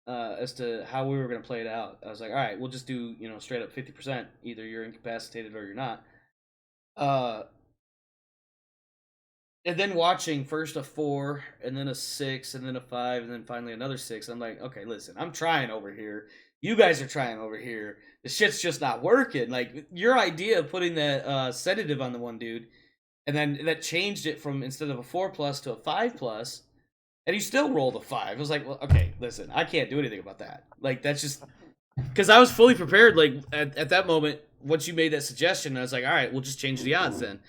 as to how we were going to play it out, I was like, all right, we'll just do straight up 50%. Either you're incapacitated or you're not. And then watching first a 4, and then a 6, and then a 5, and then finally another 6. I'm like, okay, listen, I'm trying over here. You guys are trying over here. The shit's just not working. Like, your idea of putting that sedative on the one dude, and then that changed it from instead of a 4+ to a 5+, and he still rolled a 5. I was like, well, okay, listen, I can't do anything about that. Like, that's just... Because I was fully prepared, like, at that moment, once you made that suggestion, I was like, all right, we'll just change the odds then.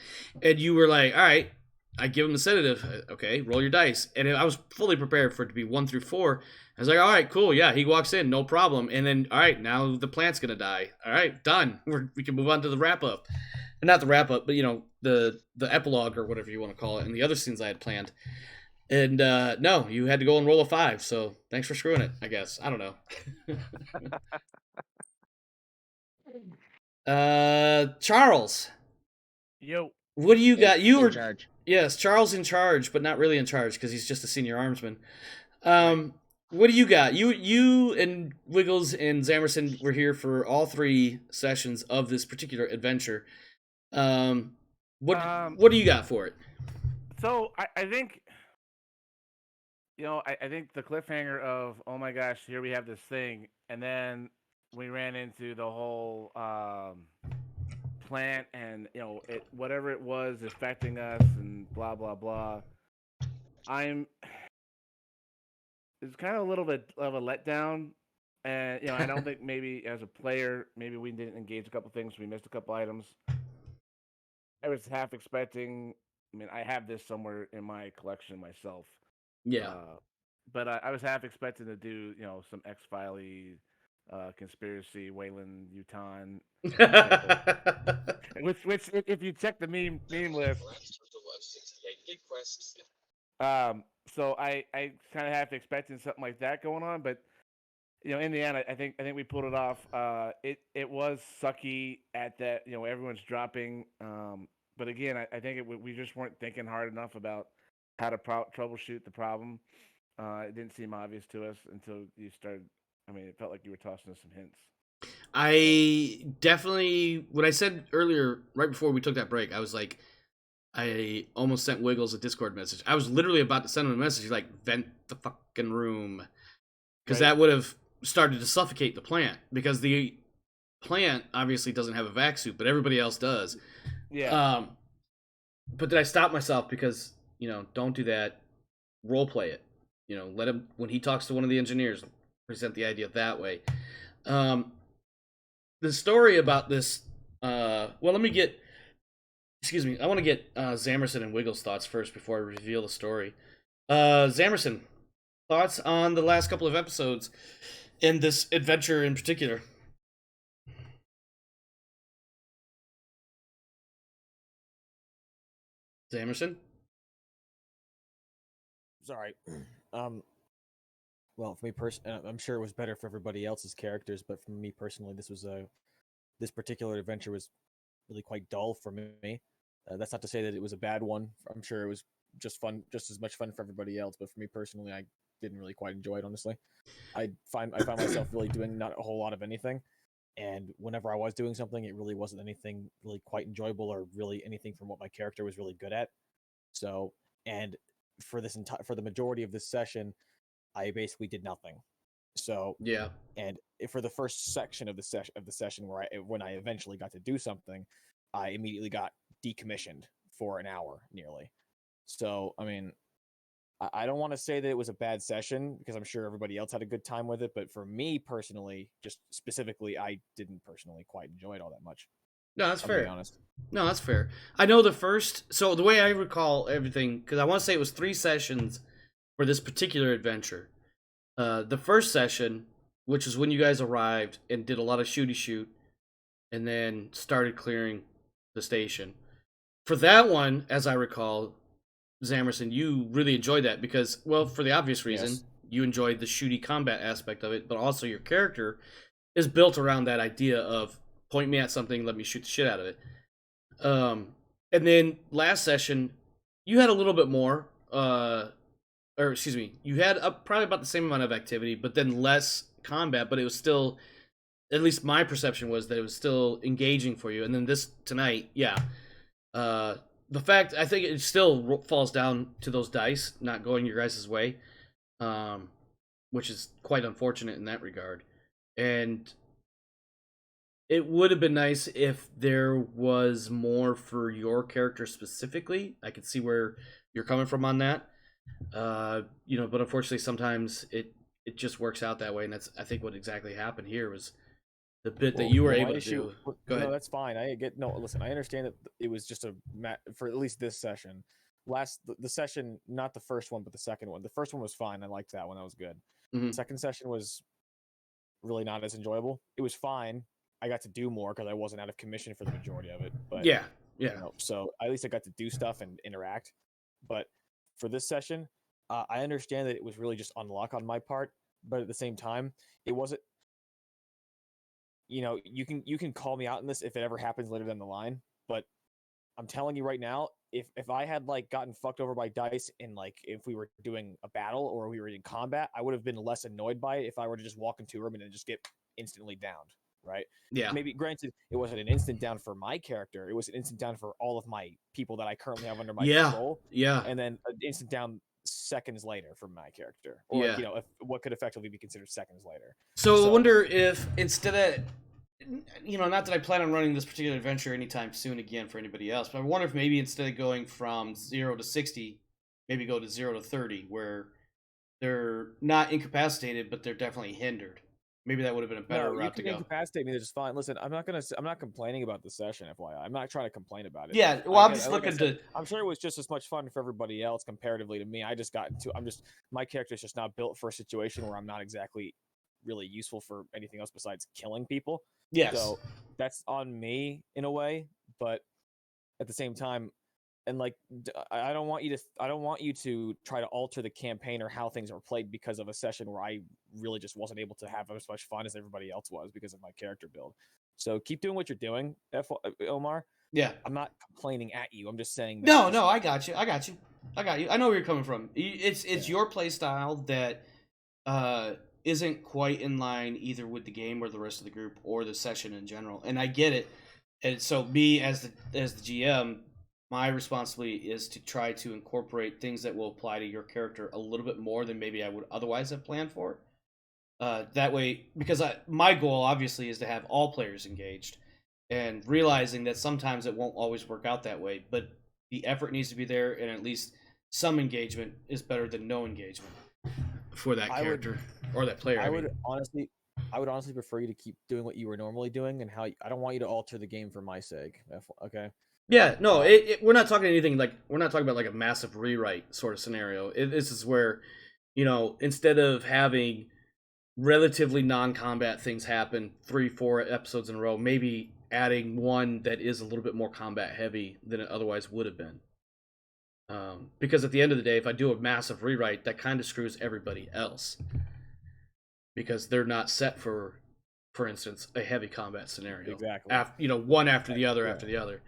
And you were like, all right, I give him the sedative. Okay, roll your dice. And I was fully prepared for it to be 1 through 4. I was like, all right, cool. Yeah, he walks in, no problem. And then, all right, now the plant's going to die. All right, done. We can move on to the wrap-up. Not the wrap-up, but, the epilogue or whatever you want to call it, and the other scenes I had planned. And, no, you had to go and roll a 5, so thanks for screwing it, I guess. I don't know. Charles.
Yo.
What do you got? You were
in charge.
Yes, Charles in charge, but not really in charge because he's just a senior armsman. What do you got? You and Wiggles and Zamerson were here for all 3 sessions of this particular adventure. What do you got for it?
So I think I think the cliffhanger of, oh my gosh, here we have this thing, and then we ran into the whole plant and whatever it was affecting us and blah blah blah. It's kind of a little bit of a letdown, and I don't think maybe as a player maybe we didn't engage a couple things, we missed a couple items. I was half expecting. I mean, I have this somewhere in my collection myself.
Yeah.
But I was half expecting to do, some X-Filey, conspiracy, Wayland Utah, which if you check the meme list, so I kind of half expecting something like that going on, but in the end, I think we pulled it off. It was sucky at that, everyone's dropping, but again, I think we just weren't thinking hard enough about how to troubleshoot the problem. It didn't seem obvious to us until you started. I mean, it felt like you were tossing us some hints.
I definitely, what I said earlier, right before we took that break, I was like, I almost sent Wiggles a Discord message. I was literally about to send him a message like, vent the fucking room. Because that would have started to suffocate the plant. Because the plant obviously doesn't have a vac suit, but everybody else does.
Yeah.
But did I stop myself? Because, don't do that. Role play it. Let him, when he talks to one of the engineers, present the idea that way. The story about this, well, let me get, I want to get Zamerson and Wiggles' thoughts first before I reveal the story. Zamerson, thoughts on the last couple of episodes and this adventure in particular? Zamerson?
Sorry. Well, for me I'm sure it was better for everybody else's characters, but for me personally, this particular adventure was really quite dull for me. That's not to say that it was a bad one. I'm sure it was just fun, just as much fun for everybody else. But for me personally, I didn't really quite enjoy it. Honestly, I found myself really doing not a whole lot of anything, and whenever I was doing something, it really wasn't anything really quite enjoyable or really anything from what my character was really good at. So, and for the majority of this session, I basically did nothing. So
yeah,
and for the first section of the session where when I eventually got to do something, I immediately got decommissioned for an hour nearly. So I mean, I don't want to say that it was a bad session because I'm sure everybody else had a good time with it, but for me personally, just specifically, I didn't personally quite enjoy it all that much.
no, that's fair.
To be honest.
No, that's fair. I know so the way I recall everything, because I want to say it was 3 sessions for this particular adventure. The first session, which is when you guys arrived and did a lot of shooty shoot, and then started clearing the station. For that one, as I recall, Zamerson, you really enjoyed that because, well, for the obvious reason,
Yes.
you enjoyed the shooty combat aspect of it, but also your character is built around that idea of point me at something, let me shoot the shit out of it. And then last session, you had a little bit more, you had probably about the same amount of activity, but then less combat, but it was still, at least my perception was that it was still engaging for you. And then tonight, the fact, I think it still falls down to those dice not going your guys' way, which is quite unfortunate in that regard. And it would have been nice if there was more for your character specifically. I could see where you're coming from on that. But unfortunately sometimes it just works out that way, and that's, I think, what exactly happened here was the bit that you were able to do. Go ahead.
No, that's fine. Listen, I understand that it was just for at least this session. The session, not the first one, but the second one. The first one was fine. I liked that one. That was good.
Mhm.
The second session was really not as enjoyable. It was fine. I got to do more because I wasn't out of commission for the majority of it. But
Yeah.
so at least I got to do stuff and interact. But for this session, I understand that it was really just unluck on my part, but at the same time, it wasn't. You can call me out in this if it ever happens later down the line, but I'm telling you right now, if I had gotten fucked over by dice and if we were doing a battle or we were in combat, I would have been less annoyed by it if I were to just walk into a room and then just get instantly downed. Right?
Yeah.
Maybe granted, it wasn't an instant down for my character. It was an instant down for all of my people that I currently have under my control.
Yeah.
And then an instant down seconds later for my character, or
Yeah.
what could effectively be considered seconds later.
So I
So-
wonder if instead of, not that I plan on running this particular adventure anytime soon again for anybody else, but I wonder if maybe instead of going from 0 to 60, maybe go to 0 to 30, where they're not incapacitated, but they're definitely hindered. Maybe that would have been a better
No, you
route to
can
go.
incapacitate me. That's just fine. Listen, I'm not complaining about the session. FYI, I'm not trying to complain about it.
Yeah, well, I'm
I
just
get- like I
looking
said,
to.
I'm sure it was just as much fun for everybody else comparatively to me. My character's just not built for a situation where I'm not exactly really useful for anything else besides killing people.
Yes.
So that's on me in a way, but at the same time, and like I don't want you to try to alter the campaign or how things are played because of a session where I really just wasn't able to have as much fun as everybody else was because of my character build. So keep doing what you're doing, Omar.
Yeah.
I'm not complaining at you. I'm just saying that
No, I got you. I got you. I know where you're coming from. It's your play style that isn't quite in line either with the game or the rest of the group or the session in general, and I get it. And so, me as the GM, my responsibility is to try to incorporate things that will apply to your character a little bit more than maybe I would otherwise have planned for. That way, because my goal obviously is to have all players engaged, and realizing that sometimes it won't always work out that way, but the effort needs to be there, and at least some engagement is better than no engagement for that character or that player.
I would honestly prefer you to keep doing what you were normally doing, and how I don't want you to alter the game for my sake. Okay.
Yeah, no, we're not talking anything like we're not talking about like a massive rewrite sort of scenario. This is where, instead of having relatively non-combat things happen 3-4 episodes in a row, maybe adding one that is a little bit more combat heavy than it otherwise would have been. Because at the end of the day, if I do a massive rewrite, that kind of screws everybody else. Because they're not set for instance, a heavy combat scenario.
Exactly.
One after the other after the other.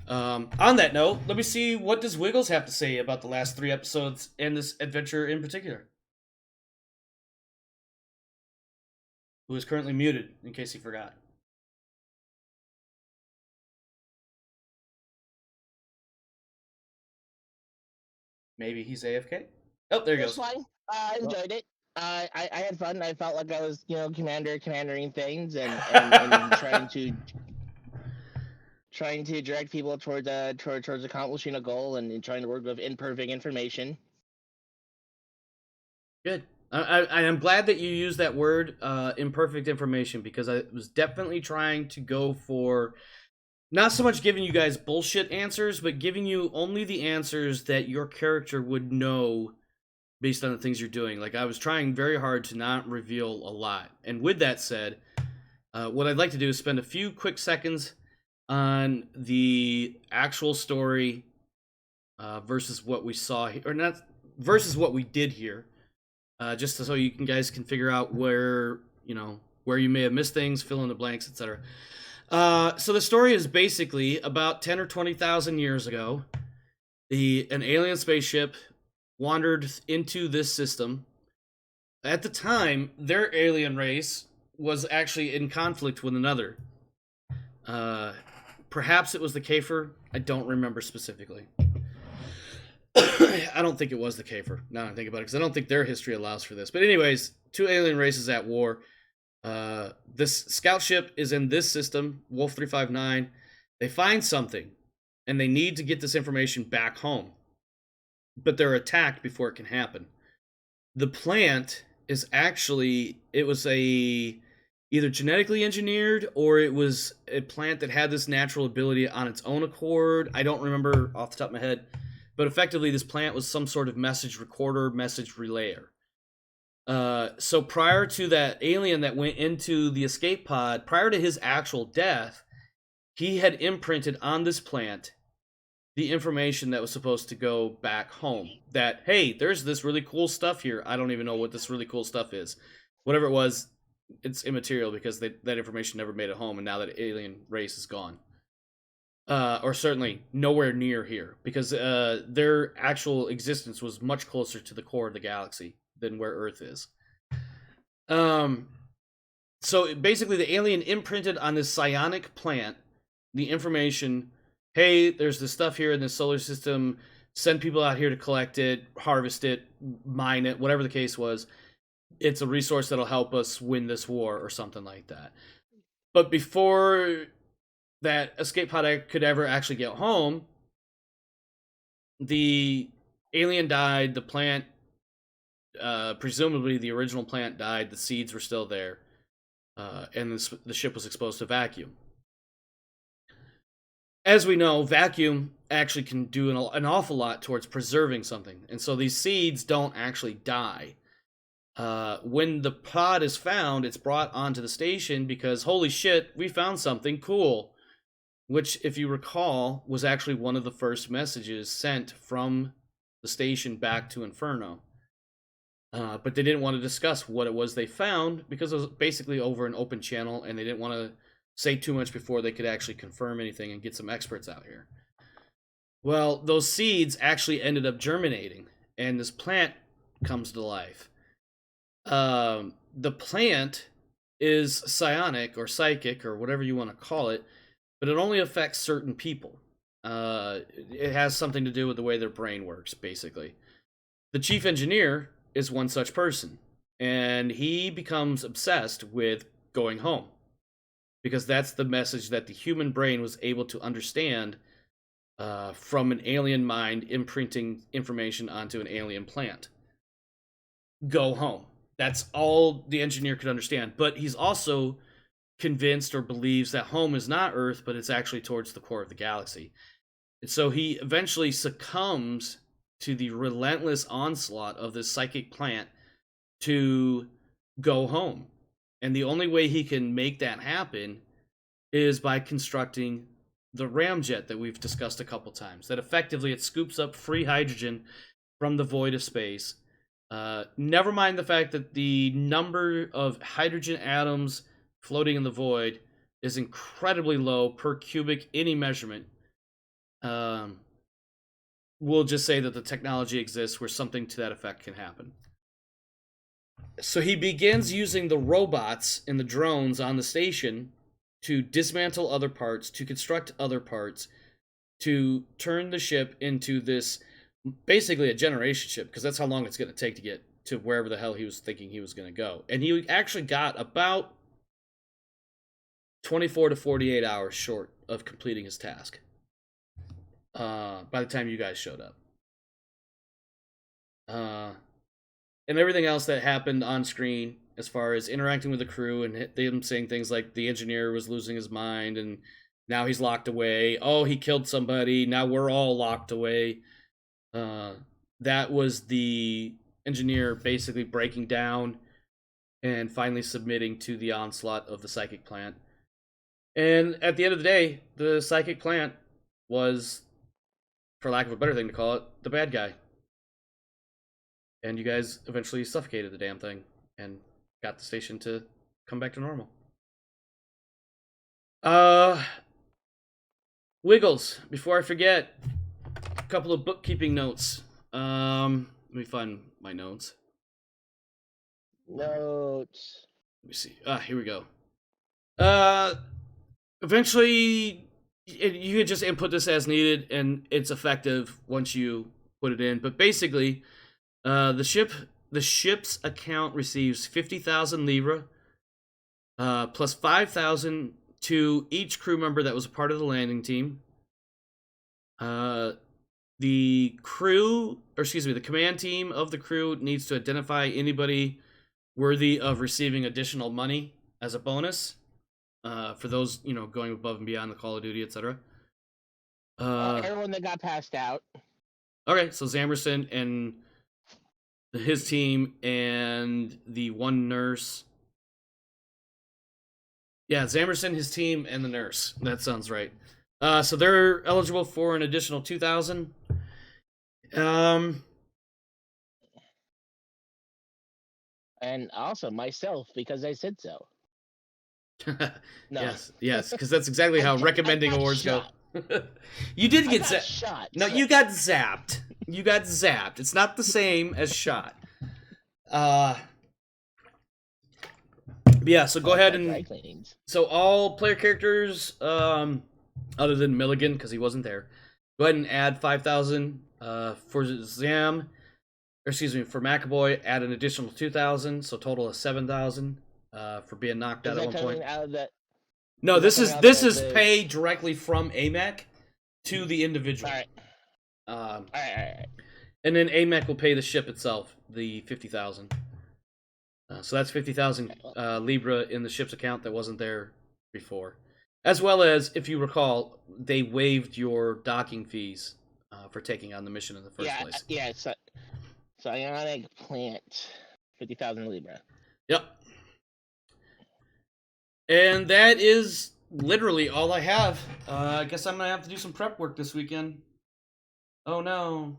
On that note, let me see what does Wiggles have to say about the last 3 episodes and this adventure in particular. Who is currently muted, in case he forgot. Maybe he's AFK? Oh, there he
It's
goes.
fine. I enjoyed it. I had fun. I felt like I was, commandering things and trying to direct people towards accomplishing a goal and trying to work with imperfect information.
Good. I am glad that you used that word, imperfect information, because I was definitely trying to go for not so much giving you guys bullshit answers, but giving you only the answers that your character would know based on the things you're doing. Like, I was trying very hard to not reveal a lot. And with that said, what I'd like to do is spend a few quick seconds on the actual story versus what we saw here, or not versus what we did here, just so you guys can figure out where you may have missed things, fill in the blanks, etc. So the story is basically about 10 or 20,000 years ago, an alien spaceship wandered into this system. At the time, their alien race was actually in conflict with another. Perhaps it was the Kafer. I don't remember specifically. I don't think it was the Kafer, now that I think about it, because I don't think their history allows for this. But anyways, 2 alien races at war. This scout ship is in this system, Wolf 359. They find something, and they need to get this information back home. But they're attacked before it can happen. The plant is actually, it was either genetically engineered, or it was a plant that had this natural ability on its own accord. I don't remember off the top of my head. But effectively, this plant was some sort of message recorder, message relayer. So prior to that alien that went into the escape pod, prior to his actual death, he had imprinted on this plant the information that was supposed to go back home. That, hey, there's this really cool stuff here. I don't even know what this really cool stuff is. Whatever it was, it's immaterial because that information never made it home, and now that alien race is gone. Or certainly nowhere near here, because their actual existence was much closer to the core of the galaxy than where Earth is. So basically the alien imprinted on this psionic plant the information, hey, there's this stuff here in this solar system, send people out here to collect it, harvest it, mine it, whatever the case was. It's a resource that'll help us win this war or something like that. But before that escape pod could ever actually get home, the alien died, the plant, presumably the original plant died, the seeds were still there, and the ship was exposed to vacuum. As we know, vacuum actually can do an awful lot towards preserving something, and so these seeds don't actually die. When the pod is found, it's brought onto the station because, holy shit, we found something cool. Which, if you recall, was actually one of the first messages sent from the station back to Inferno. But they didn't want to discuss what it was they found because it was basically over an open channel, and they didn't want to say too much before they could actually confirm anything and get some experts out here. Well, those seeds actually ended up germinating, and this plant comes to life. The plant is psionic or psychic or whatever you want to call it, but it only affects certain people. It has something to do with the way their brain works, basically. The chief engineer is one such person, and he becomes obsessed with going home, because that's the message that the human brain was able to understand from an alien mind imprinting information onto an alien plant. Go home. That's all the engineer could understand, but he's also convinced or believes that home is not Earth, but it's actually towards the core of the galaxy. And so he eventually succumbs to the relentless onslaught of this psychic plant to go home. And the only way he can make that happen is by constructing the ramjet that we've discussed a couple times. That effectively it scoops up free hydrogen from the void of space. Never mind the fact that the number of hydrogen atoms floating in the void is incredibly low per cubic any measurement. We'll just say that the technology exists where something to that effect can happen. So he begins using the robots and the drones on the station to dismantle other parts, to construct other parts, to turn the ship into this, basically a generation ship, because that's how long it's going to take to get to wherever the hell he was thinking he was going to go. And he actually got about 24 to 48 hours short of completing his task by the time you guys showed up. And everything else that happened on screen, as far as interacting with the crew and them saying things like the engineer was losing his mind and now he's locked away. Oh, he killed somebody. Now we're all locked away. That was the engineer basically breaking down and finally submitting to the onslaught of the psychic plant. And at the end of the day, the psychic plant was, for lack of a better thing to call it, the bad guy. And you guys eventually suffocated the damn thing and got the station to come back to normal. Wiggles, before I forget, a couple of bookkeeping notes. Let me find my notes.
Notes.
Let me see. Here we go. Eventually, you could just input this as needed, and it's effective once you put it in. But basically, the ship's account receives 50,000 Libra, plus 5,000 to each crew member that was a part of the landing team. The command team of the crew needs to identify anybody worthy of receiving additional money as a bonus. For those, going above and beyond the Call of Duty, etc.
Everyone that got passed out.
Okay, so Zamerson and his team and the one nurse. Yeah, Zamerson, his team, and the nurse. That sounds right. So they're eligible for an additional 2,000.
And also myself, because I said so. No.
Yes, because that's exactly how recommending
I got
awards
shot.
go. You did get zapped.
Shot.
No, you got zapped. You got zapped. It's not the same as shot. Yeah, so go ahead and... So all player characters, other than Milligan, because he wasn't there, Go ahead and add 5,000 for Zam. Or excuse me, for McAvoy, add an additional 2,000, so total of 7,000 for being knocked
Is
out at
that
one
coming
point.
out of the?
No,
is
this
that
is
coming out
this
of
is
the-
pay directly from AMAC to the individual.
All right,
Um,
all right.
and then AMAC will pay the ship itself, the 50,000. So that's 50,000 Libra in the ship's account that wasn't there before. As well as, if you recall, they waived your docking fees for taking on the mission in the first place.
Yeah. Psionic plant, 50,000 Libra.
Yep. And that is literally all I have. I guess I'm going to have to do some prep work this weekend. Oh no.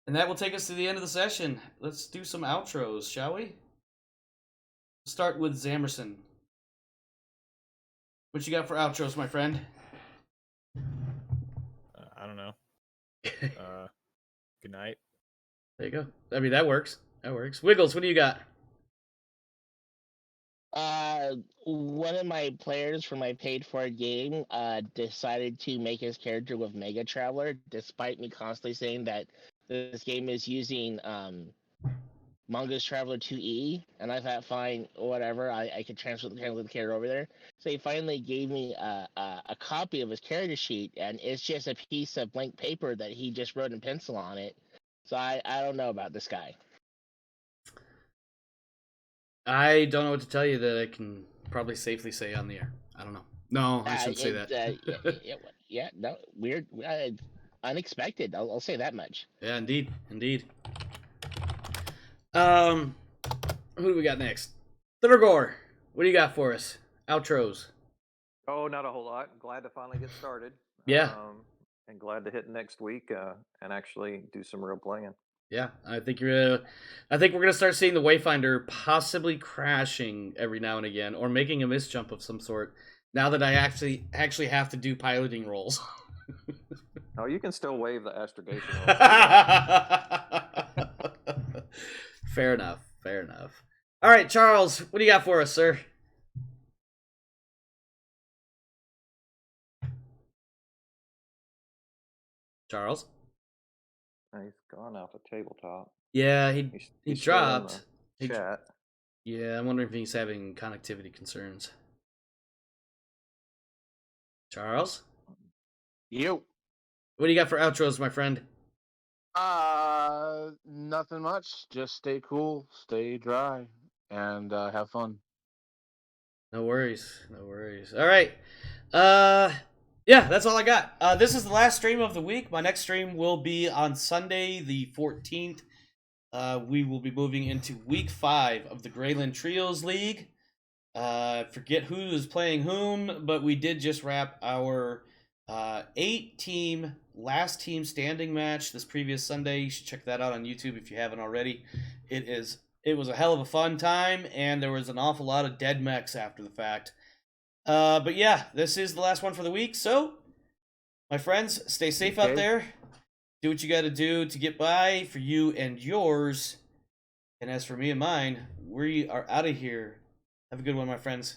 And that will take us to the end of the session. Let's do some outros, shall we? Start with Zamerson. What you got for outros, my friend?
I don't know. Good night.
There you go. I mean, that works. That works. Wiggles, what do you got?
One of my players for my paid-for game decided to make his character with Mega Traveler, despite me constantly saying that this game is using Mongoose Traveler 2E, and I thought, fine, whatever, I could transfer the character over there. So he finally gave me a copy of his character sheet, and it's just a piece of blank paper that he just wrote in pencil on it. So I don't know about this guy.
I don't know what to tell you that I can probably safely say on the air. I don't know. No, I shouldn't say that.
No, weird, unexpected. I'll say that much.
Yeah, indeed. Who do we got next? Thundergore, what do you got for us? Outros.
Oh, not a whole lot. Glad to finally get started.
Yeah.
And glad to hit next week and actually do some real playing.
Yeah, I think we're gonna start seeing the Wayfinder possibly crashing every now and again, or making a misjump of some sort. Now that I actually have to do piloting roles.
Oh, you can still wave the astrogation.
Fair enough. All right, Charles, what do you got for us, sir? Charles?
He's gone off a tabletop.
Yeah, he
He's still in
dropped.
the chat.
Yeah, I'm wondering if he's having connectivity concerns. Charles?
Yo.
What do you got for outros, my friend?
Nothing much. Just stay cool, stay dry, and have fun.
No worries. All right. Yeah, that's all I got. This is the last stream of the week. My next stream will be on Sunday, the 14th. We will be moving into week 5 of the Greyland Trios League. Forget who is playing whom, but we did just wrap our 8-team last team standing match this previous Sunday. You should check that out on YouTube if you haven't already. It was a hell of a fun time, and there was an awful lot of dead mechs after the fact. But yeah, this is the last one for the week. So, my friends, stay safe out there. Do what you got to do to get by for you and yours. And as for me and mine, we are out of here. Have a good one, my friends.